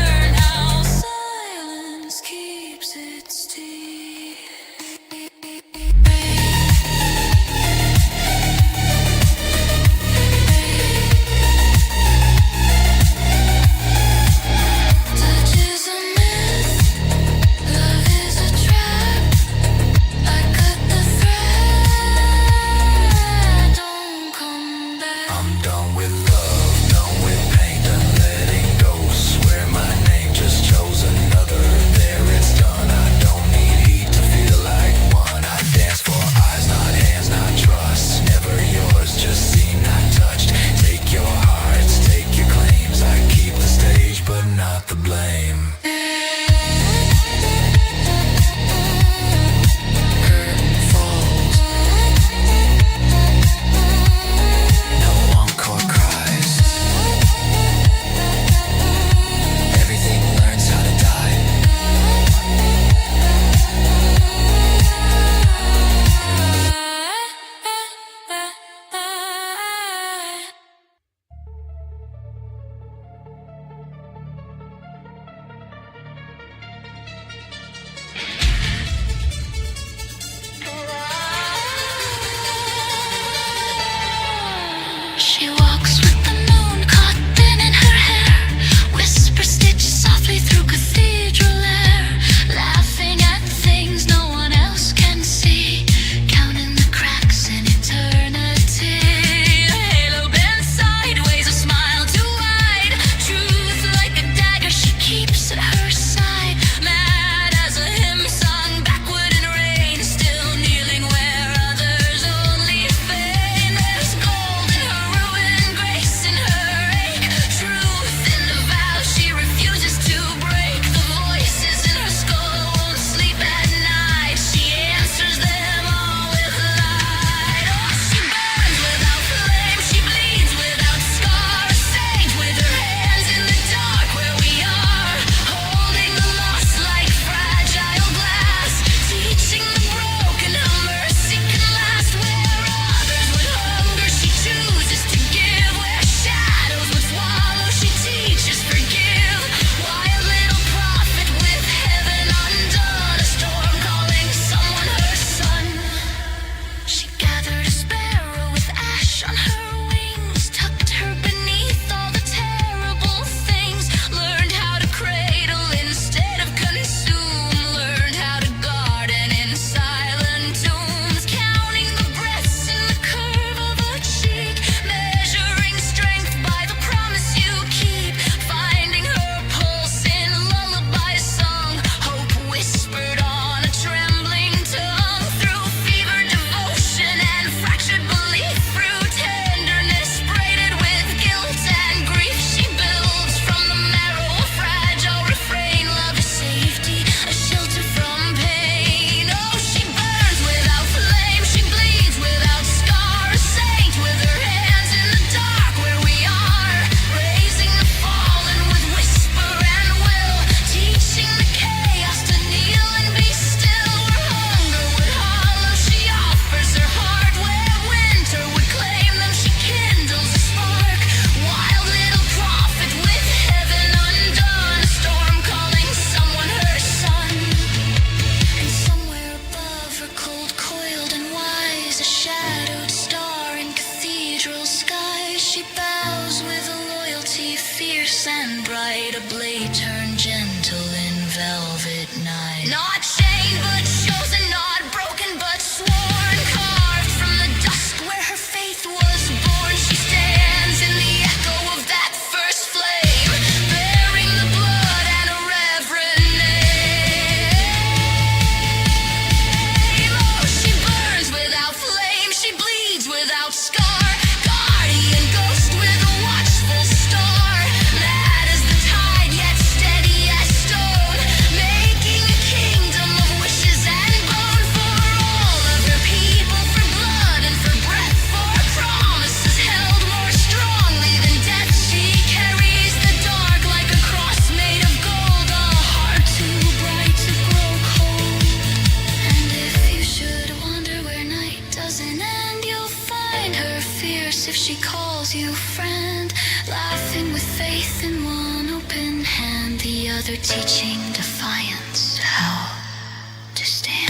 she calls you friend, laughing with faith in one open hand, the other teaching defiance how to stand.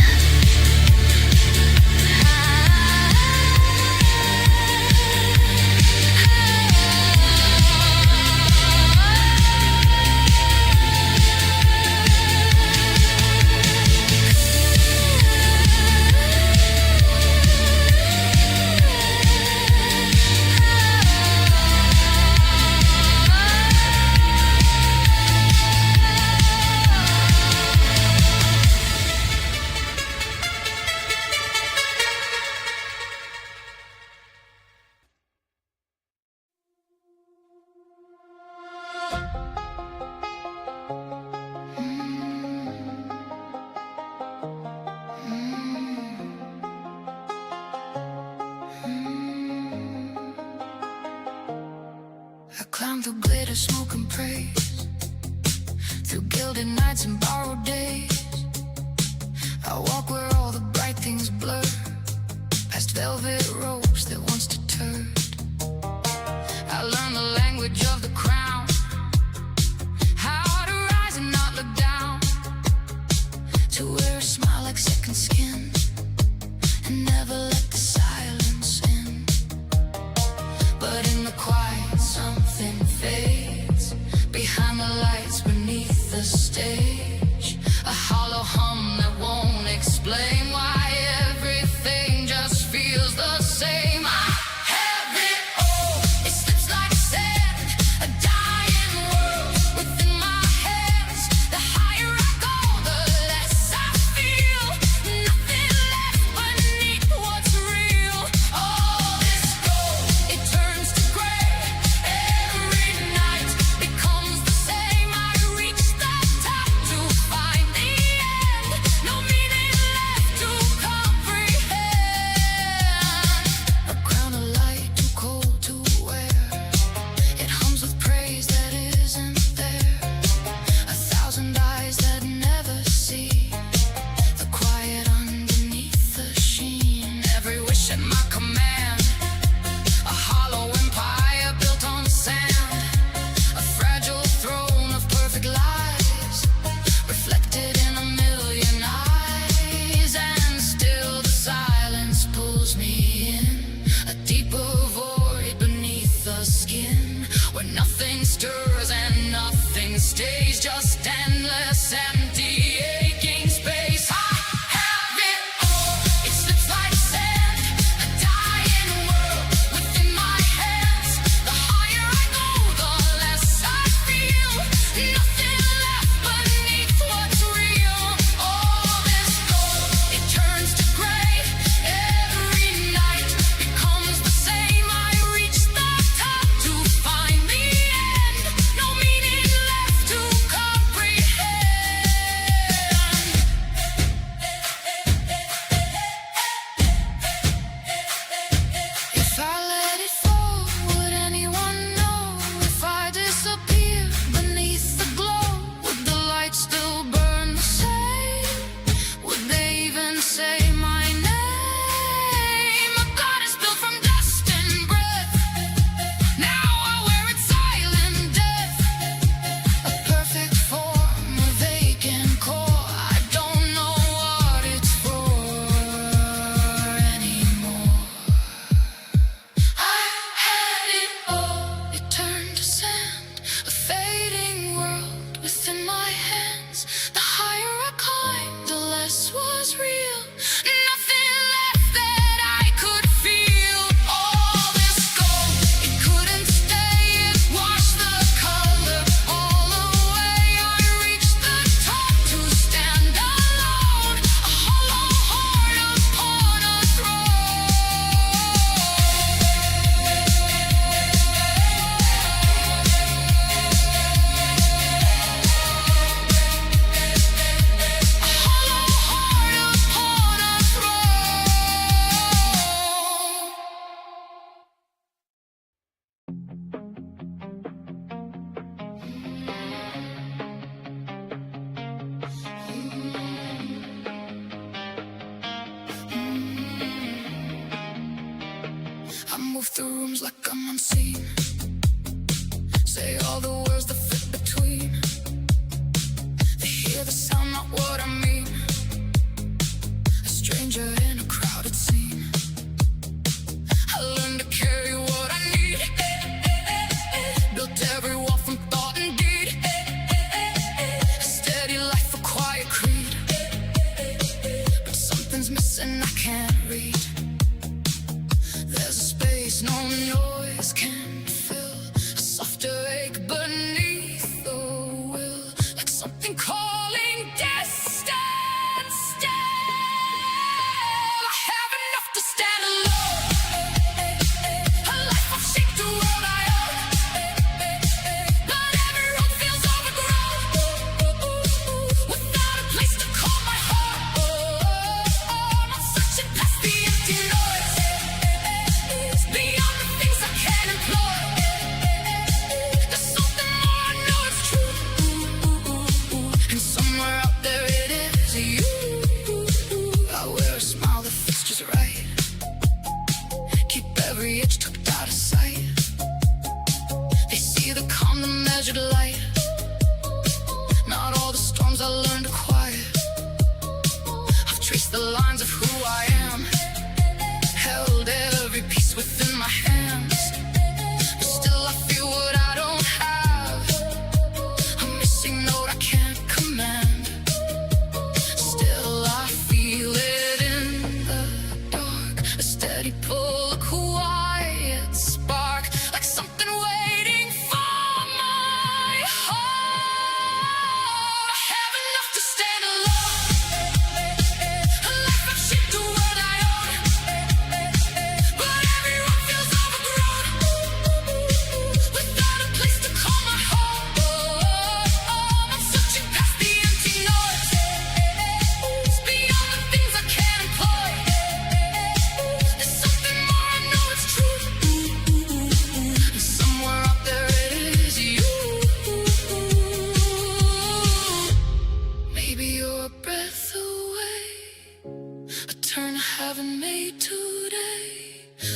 I climb through glitter, smoke and praise, through gilded nights and borrowed days. I walk where all the bright things blur, past velvet ropes that once deterred. I learn the language of the crown, how to rise and not look down, to wear a smile like second skin, and never let the silence in. But in the quiet something fades, behind the lights beneath the stage, a hollow hum that won't explain why everything just feels the same. I have it all, it slips like sand, a dying world within my hands. The higher I go, the less I feel, nothing left beneath what's real. All this gold, it turns to gray, every night becomes the same. I reach the top to find the end, no meaning left to comprehend. A crown of light too cold to wear, it hums with praise that isn't there. 1,000 eyes that never see the quiet underneath the sheen. Every wish at my command, a hollow empire built on sand, a fragile throne of perfect lies, reflected in a million eyes. And still the silence pulls me in, a deeper void beneath the skin, where nothing stirs and nothing stays, just endless empty aching space. I have it all, it slips like sand, a dying world within my hands. The higher I go, the less I feel, nothing left beneath what's real. All this gold, it turns to gray, every night becomes the same. I reach the top to find the end, no meaning left to comprehend. unseen. Say all the words that fit between. They hear the sound, not what I mean. A stranger in a crowded scene. I learned to carry what I need. Built every wall from thought and deed. A steady life, a quiet creed. But something's missing, I can't read. There's a space no noise can fill. A softer ache beneath the will. Like something calling distance still. I have enough to stand alone. A life of shaped the world I own. But every road feels overgrown. Without a place to call my home. I'm searching past the empty noise. Beyond the things I can't employ. There's something more, I know it's true. And somewhere out there it is you. I wear a smile that fits just right. Keep every itch tucked out of sight. They see the calm, the measured light. Not all the storms I learned to quiet. I've traced the lines of who I am. Held every piece within my hands. But still I feel what I don't have. A missing note I can't command. Still I feel it in the dark. A steady pull, a quiet spark. Like something waiting for my heart. I have enough to stand alone. A life I've shaped the world I own. But everyone feels overgrown. Without a place to call my home. I'm searching past the empty noise. Beyond the things I can't employ. There's something more, I know it's true. And somewhere out there it is you. Maybe you're a breath away. A turn I haven't made today.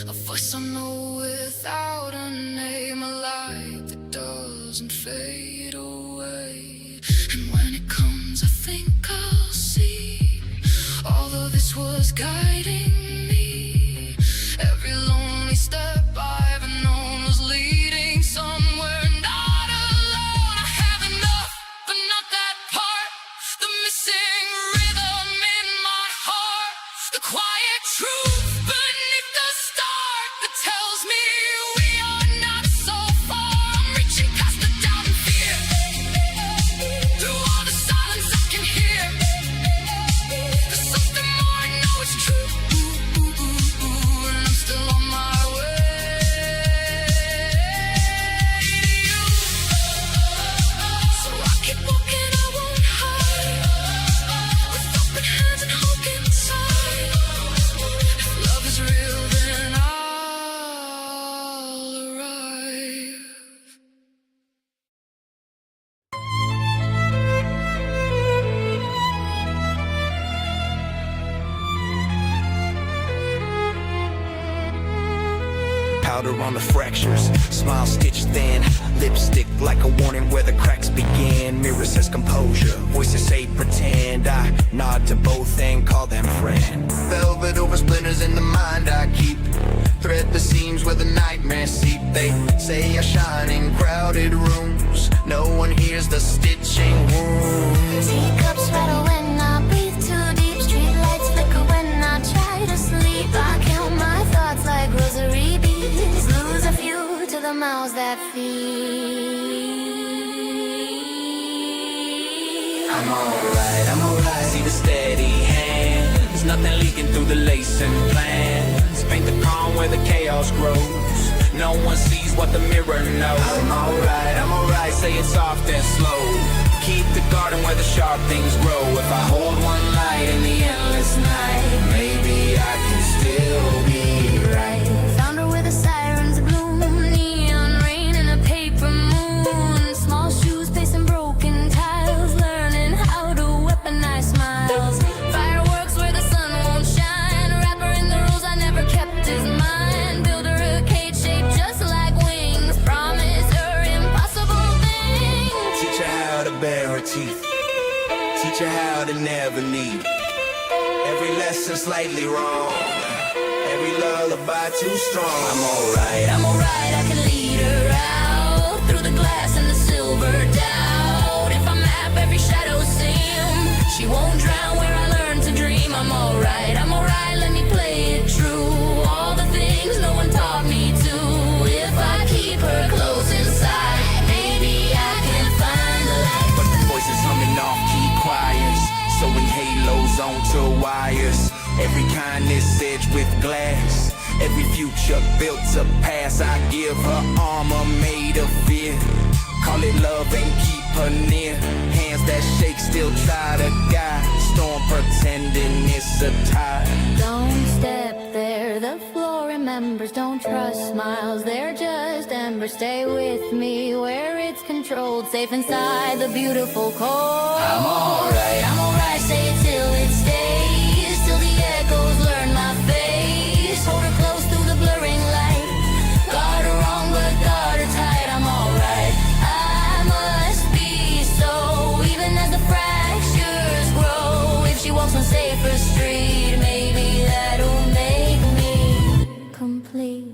A voice I know without a name. A light that doesn't fade away. And when it comes I think I'll see. All of this was guiding me. Every lonely step I've known was leading somewhere. Not alone, I have enough, but not that part. The missing rhythm in my heart. The quiet truth beneath the start that tells me we are not so far. I'm reaching past the doubt and fear. Through all the silence I can hear. There's something more, I know it's true. And I'm still on my way to you. So I keep walking, I won't hide. With open hands and hope inside. If love is real, then I'll arrive. Powder on the fractures, smile stitched thin. Lipstick like a warning where the cracks begin. Mirror says composure, voices say pretend. I nod to both and call them friend. Velvet over splinters in the mind I keep. Thread the seams where the nightmares seep. They say I shine in crowded rooms. No one hears the stitching wounds. Teacups rattle when I breathe too deep. Street lights flicker when I try to sleep. I count my thoughts like rosary beads. Lose a few to the mouths that feed. I'm alright. See the steady hand. There's nothing leaking through the lace and plans. Paint the calm where the chaos grows. No one sees what the mirror knows. I'm alright. Say it soft and slow. Keep the garden where the sharp things grow. If I hold one light in the endless night, maybe I can still be right. Found her with the sirens gloom. Neon rain and a paper moon. Small shoes pacing broken tiles. Learning how to weaponize smiles. Fireworks where the sun won't shine. Rapper in the rules I never kept his mind. Build her a cage shaped just like teeth. Teach her how to never need. Every lesson slightly wrong. Every lullaby too strong. I'm alright. I can lead her out through the glass and the silver doubt. If I map every shadow seam, she won't drown where I learn to dream. I'm alright, let me play it true. All the things no one taught me to. If I keep her close inside, maybe I can find the light. But the voices humming off key choirs, sewing halos onto wires. Every kindness edged with glass. Every future built to pass. I give her armor made of fear. Call it love and keep her near. Hands that shake still try to guide. Storm pretending it's a tide. Don't step there, the floor remembers. Don't trust smiles, they're just embers. Stay with me where it's controlled. Safe inside the beautiful core. I'm alright, say it till it stays. Till the echoes learn my face. Hold her close through the blurring light. Got her wrong but got her tight. I'm alright, I must be so. Even as the fractures grow, if she walks on safer street, maybe that'll make me complete.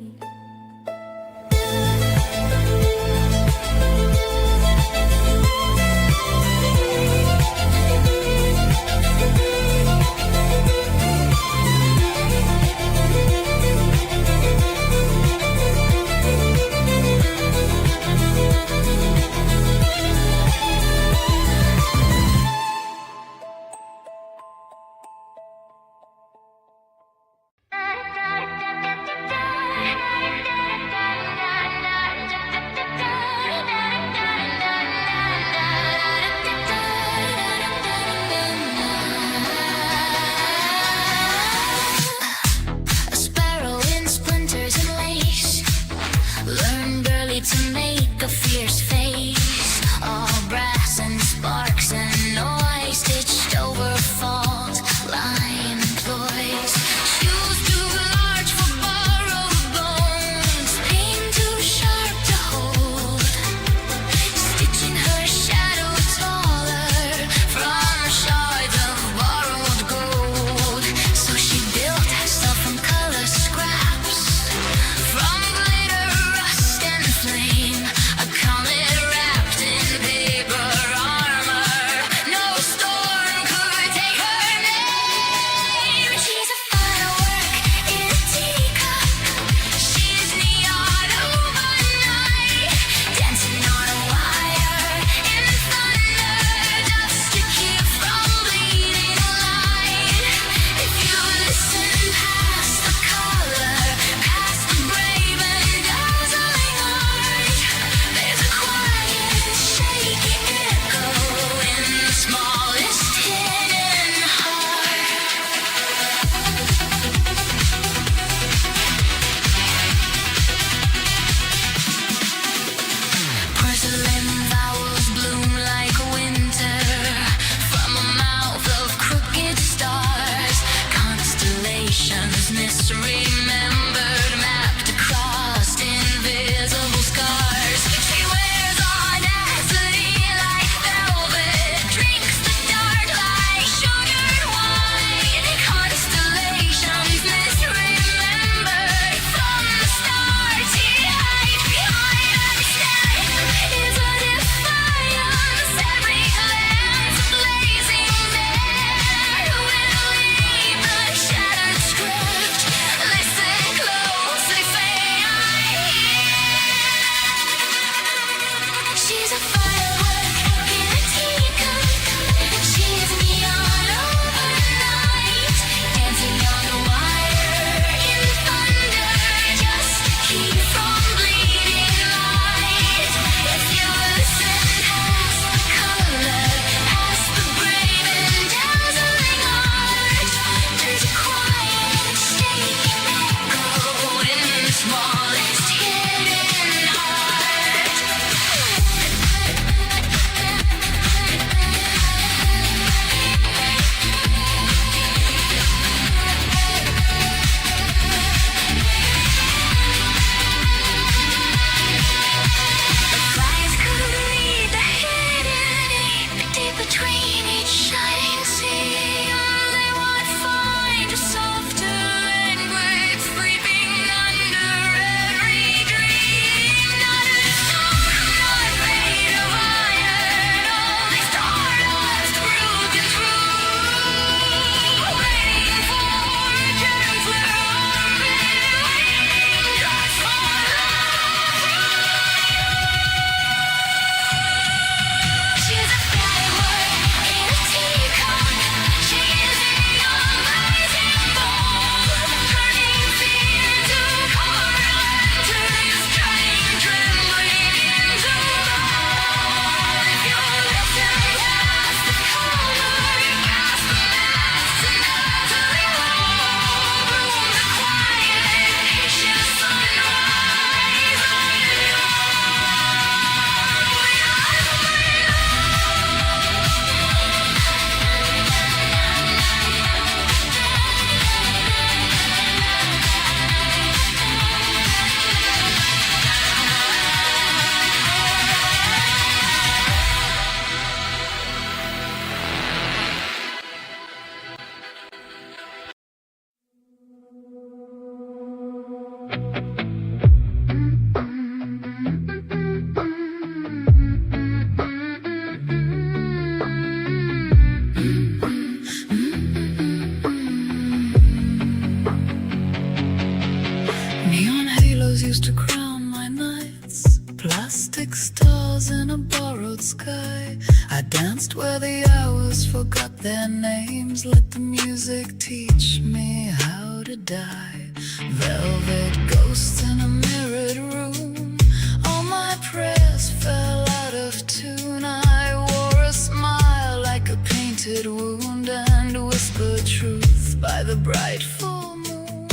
just forgot their names. Let the music teach me how to die. Velvet ghosts in a mirrored room. All my prayers fell out of tune. I wore a smile like a painted wound and whispered truth by the bright full moon.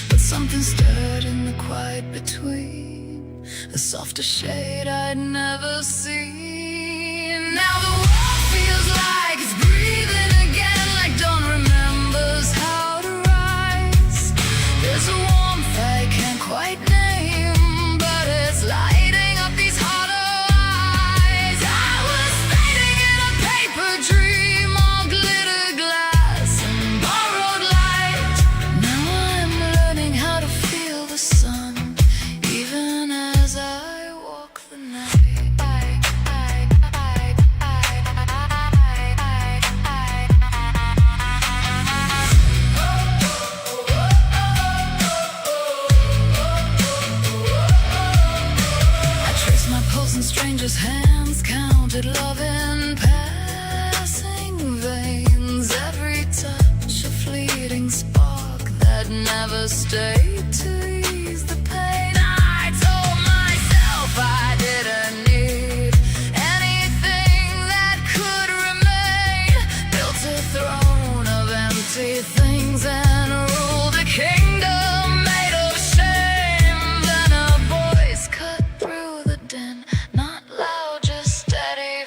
But something stirred in the quiet between, a softer shade I'd never seen. Now the world feels like it's breathing again, like dawn remembers how to rise. There's a warmth I can't quite name, but it's lighting up these hollow eyes. I was fading in a paper dream, all glitter glass and borrowed light. Now I'm learning how to feel the sun, even as I walk the night. In strangers' hands, counted love in passing veins. Every touch a fleeting spark that never stayed to ease the pain. I told myself I didn't need anything that could remain. Built a throne of empty things and ruled a kingdom made of shame. Then a voice cut through the din,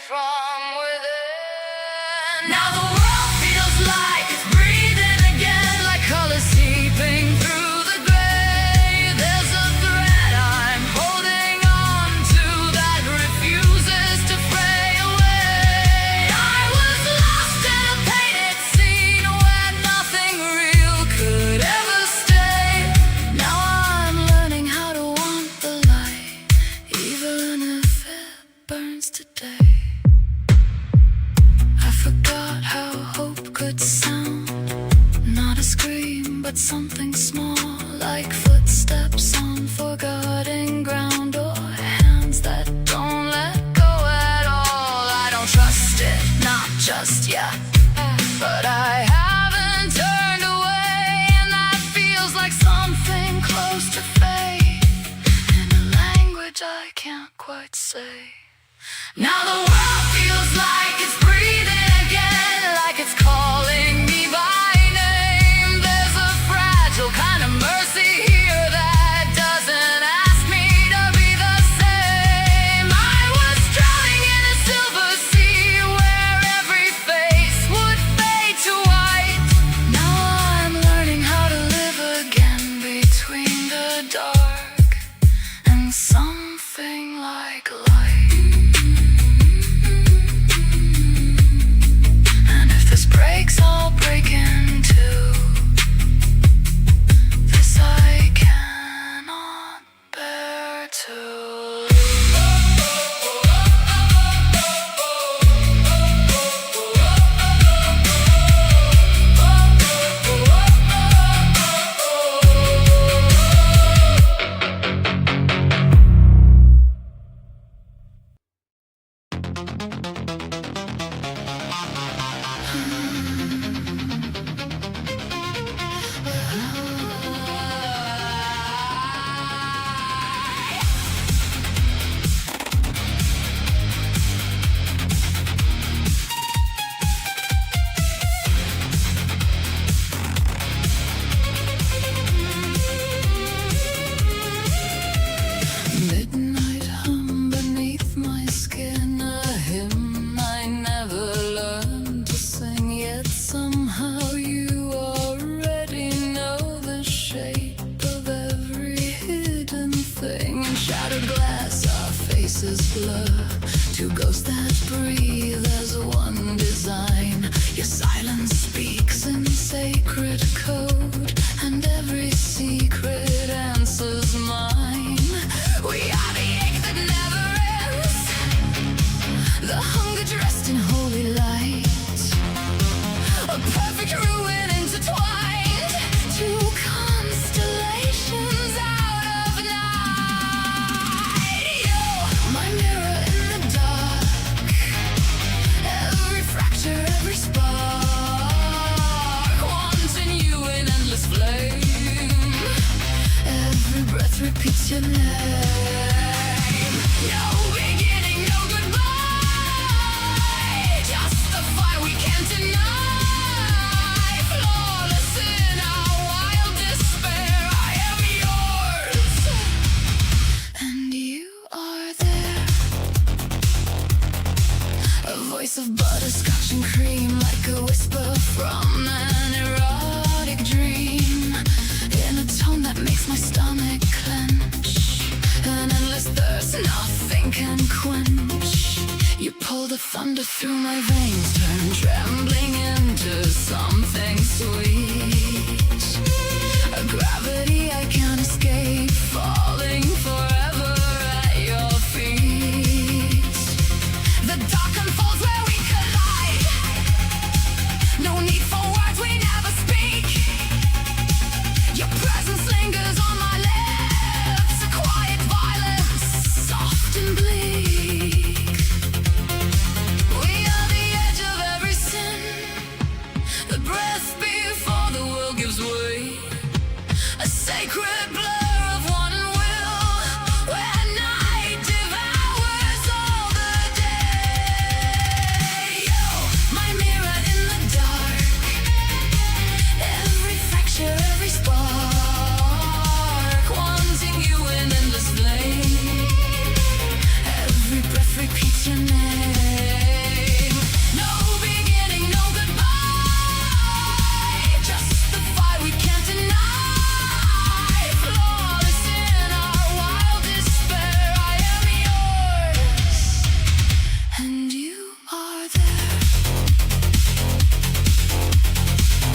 from within. Now the world feels like it's breathing again, like colors seeping through the gray. There's a thread I'm holding on to that refuses to fray away. I was lost in a painted scene where nothing real could ever stay. Now I'm learning how to want the light, even if it burns today. Forgot how hope could sound, not a scream but something small, like footsteps on forgotten ground, or hands that don't let go at all. I don't trust it, not just yet, but I haven't turned away, and that feels like something close to fate, in a language I can't quite say. Now the world feels like it's breathing again, like it's calling me by name. There's a fragile kind of mercy here that doesn't ask me to be the same. I was drowning in a silver sea where every face would fade to white. Now I'm learning how to live again between the dark and something like light. what's your name? No beginning, no goodbye. Just the fire we can't deny. Flawless in our wild despair. I am yours. And you are there. A voice of butterscotch and cream, like a whisper from an erotic dream, in a tone that makes my stomach clench. An endless thirst nothing can quench. You pull the thunder through my veins, turn trembling into something sweet. A gravity I can't escape, falling forever at your feet. The dark unfolds where we collide. No need for words, we never speak. Your presence lingers on my lips, a quiet violence, soft and bleak. We are the edge of every sin, the breath before the world gives way. A sacred blur of one will, where night devours all the day. You, my mirror in the dark, every fracture, every spark, wanting you in endless flame. Every breath repeats your name. No beginning, no goodbye. Just the fire we can't deny. Flawless in our wild despair. I am yours, and you are there.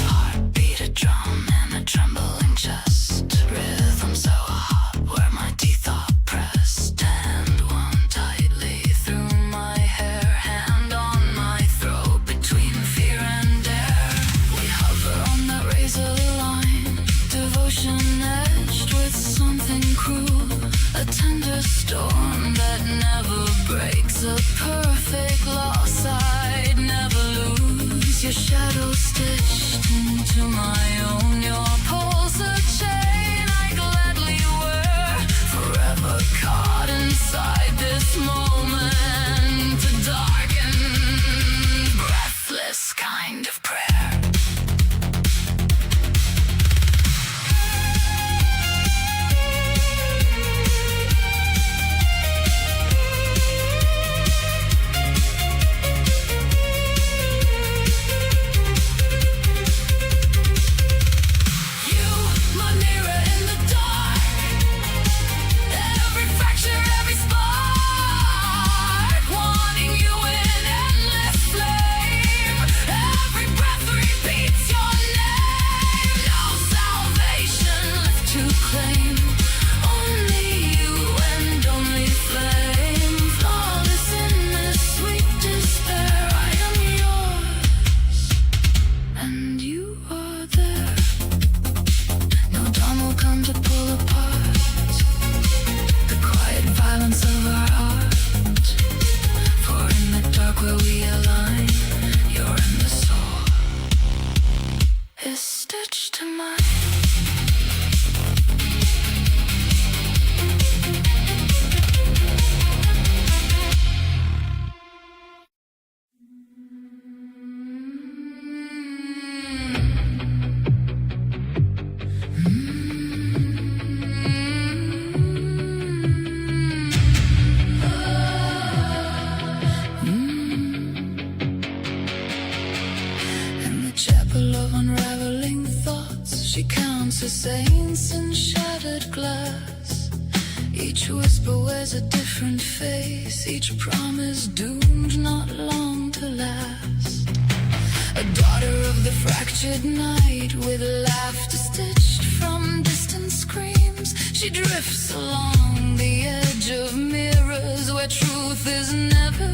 Heartbeat, a drum in a trembling chest. Rhythm so hot where my teeth are pressed. Hand one tightly through my hair, hand on my throat between fear and dare. We hover on that razor line, devotion edged with something cruel. A tender storm that never breaks, a perfect loss I'd never lose. Your shadow stitched into my own, your pulse a chain I gladly wear. Forever caught inside this moment, a darkened, breathless kind of prayer. You, my mirror in the dark, every fracture, every spark, wanting you in endless flame. Every breath repeats your name. No salvation left to claim, only you and only flame. Flawless in this sweet despair. I am yours, and you are there. No dawn will come to pull apart the quiet violence of our heart. For in the dark where we align, your endless soul is stitched to mine. In the chapel of unraveling thoughts, she counts her saints in shattered glass. Each whisper wears a different face, each promise doomed not long to last. A daughter of the fractured night, with laughter stitched from distant screams. She drifts along the edge of mirrors, where truth is never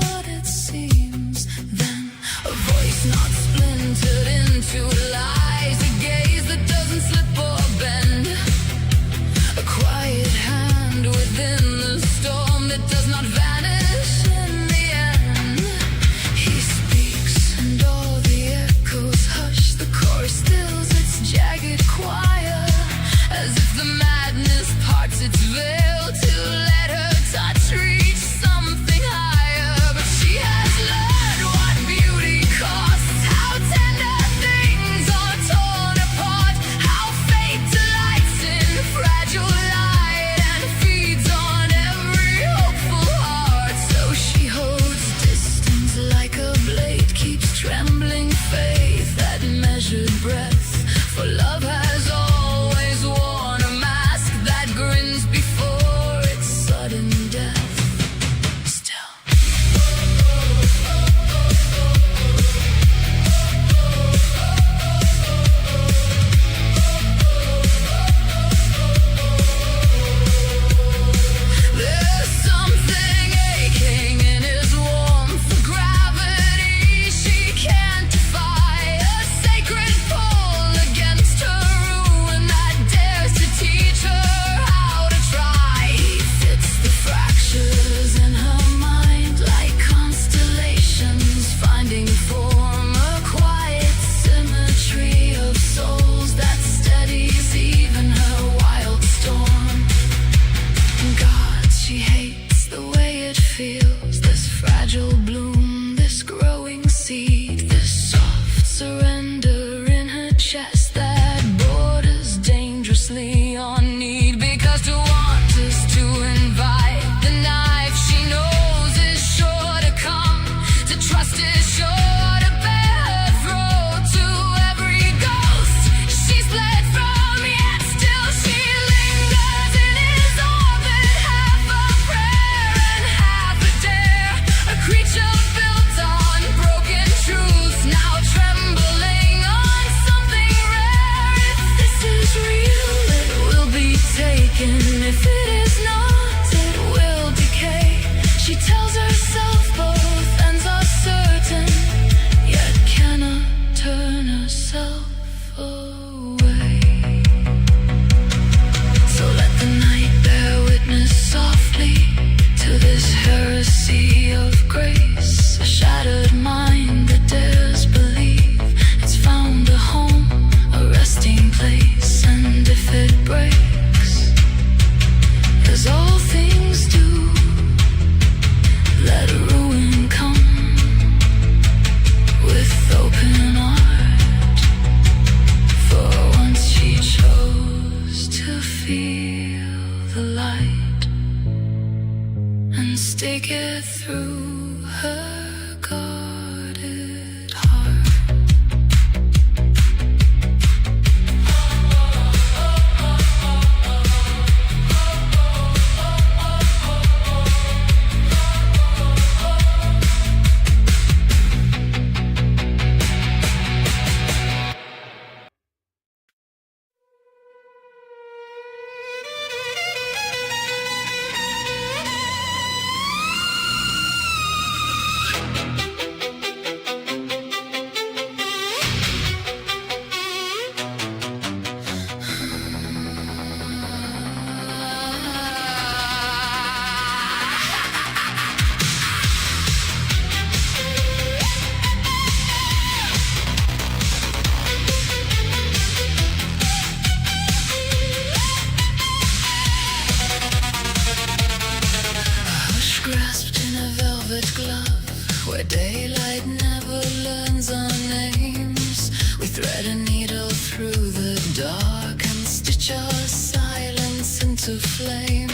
what it seems. Then a voice not splintered into lies, a gaze that doesn't slip or bend, a quiet hand within the storm that does not vanish in the end. He speaks and all the echoes hush, the chorus stills its jagged choir, as if the madness parts its peer through her guarded heart. Grasped in a velvet glove, where daylight never learns our names. We thread a needle through the dark and stitch our silence into flame.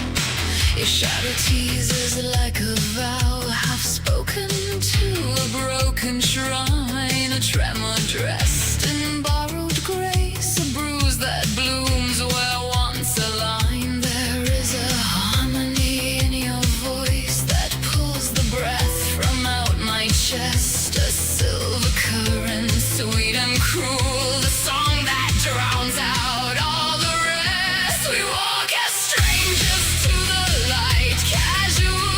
Your shadow teases like a vow, half spoken to a broken shrine. A tremor dressed in borrowed grace, a bruise that blooms where once a line. There is a harmony in your voice that pulls the breath from out my chest. A silver current, sweet and cruel, the song that drowns out all the rest. We walk as strangers to the light, casual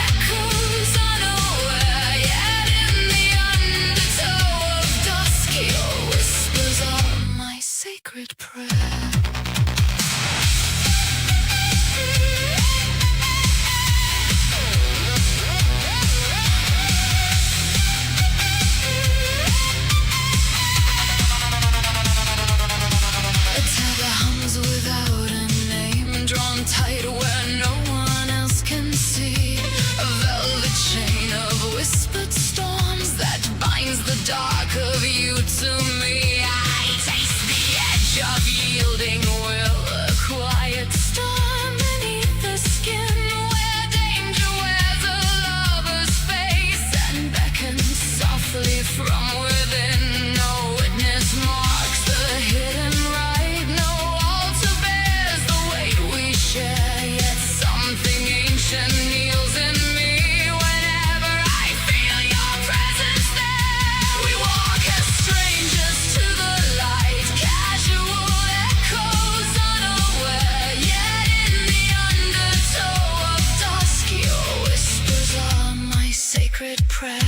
echoes unaware. Yet in the undertow of dusk, your whispers are my sacred prayer. A tether hums without a name, drawn tight where no one else can see. A velvet chain of whispered storms that binds the dark of you to me. I taste the edge of yielding will, a quiet storm beneath the skin, where danger wears a lover's face and beckons softly from within. No witness marks the hidden right, no altar bears the weight we share. Yet something ancient kneels in me whenever I feel your presence there. We walk as strangers to the light, casual echoes unaware. Yet in the undertow of dusk, your whispers are my sacred prayer.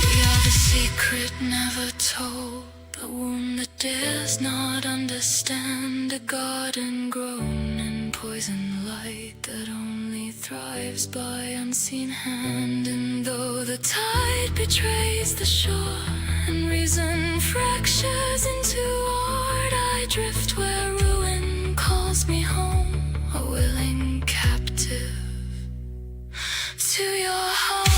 We are the secret never told, the wound that dares not understand. A garden grown in poison light that only thrives by unseen hand. And though the tide betrays the shore and reason fractures into art, I drift where ruin calls me home, a willing captive to your heart.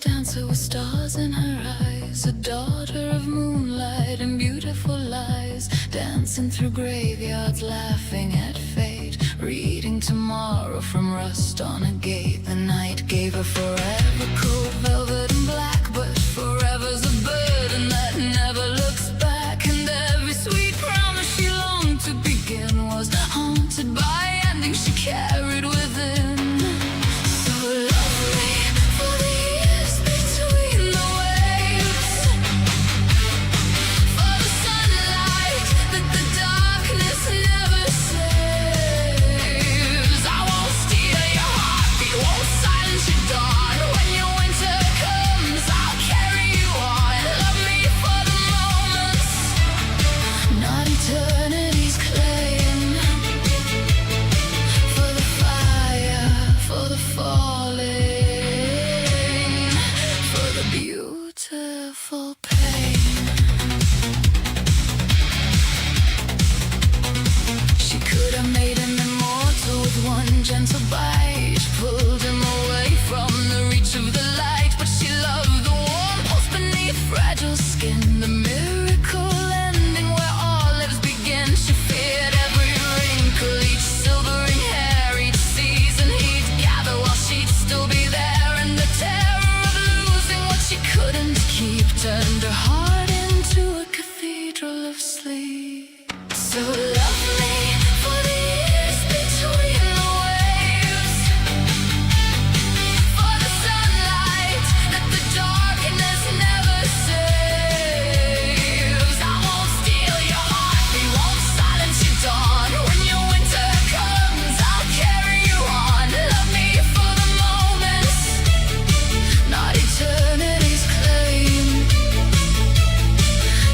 dancer with stars in her eyes, a daughter of moonlight and beautiful lies, dancing through graveyards, laughing at fate, reading tomorrow from rust on a gate. The night gave her forever, cold velvet and black, but forever's a burden that never looks back. And every sweet promise she longed to begin was haunted by endings she carried within. So lovely for the years between the waves, for the sunlight that the darkness never saves. I won't steal your heartbeat, won't silence your dawn. When your winter comes, I'll carry you on. Love me for the moments, not eternity's claim. For the fire, for the falling, for the beautiful pain. She could have made him immortal with one gentle bite, pulled him away from the reach of the light. But she loved the warm pulse beneath fragile skin, the miracle ending where all lives begin. She feared every wrinkle, each silvering hair, each season he'd gather while she'd still be there. And the terror of losing what she couldn't keep turned her heart into a cathedral of sleep. So love me for the years between the waves, for the sunlight that the darkness never saves. I won't steal your heart, we won't silence your dawn. When your winter comes, I'll carry you on. Love me for the moments, not eternity's claim.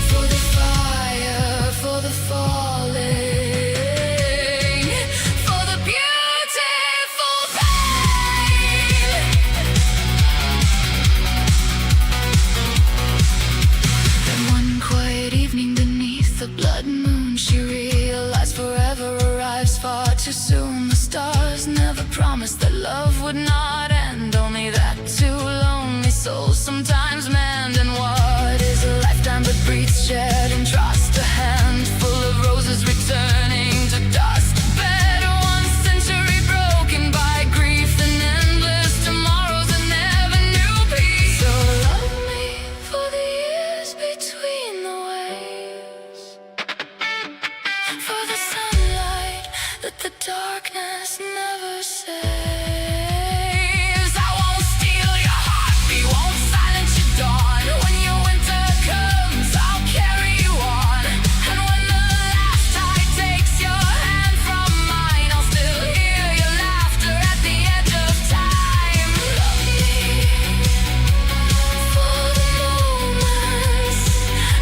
For the fire, for the falling, for the beautiful pain. Then one quiet evening beneath the blood moon, she realized forever arrives far too soon. The stars never promised that love would not end, only that two lonely souls sometimes mend. And what is a lifetime but breathes shared in trust? A handful of roses returning to dust. Better one century broken by grief than endless tomorrows that never knew peace. So love me for the years between the waves, for the sunlight that the darkness never saves. I won't steal your heart, we won't silence your dawn. When your winter comes, I'll carry you on. And when the last tide takes your hand from mine, I'll still hear your laughter at the edge of time. Love me for the moments,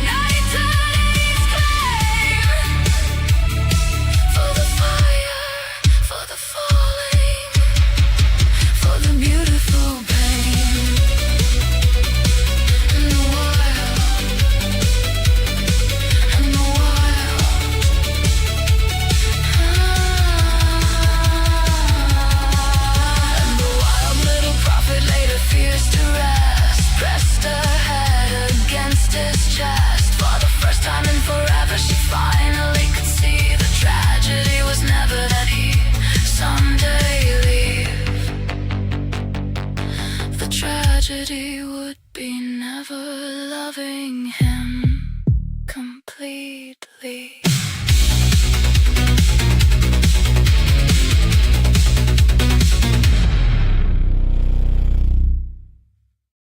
not eternity's claim. For the fire, for the falling, for the beautiful pain. And the wild, and the wild, and the wild little prophet laid her fears to rest, pressed her head against his chest. For the first time in forever, she finally could see the tragedy was never that he'd someday leave. The tragedy would be never loving him complete.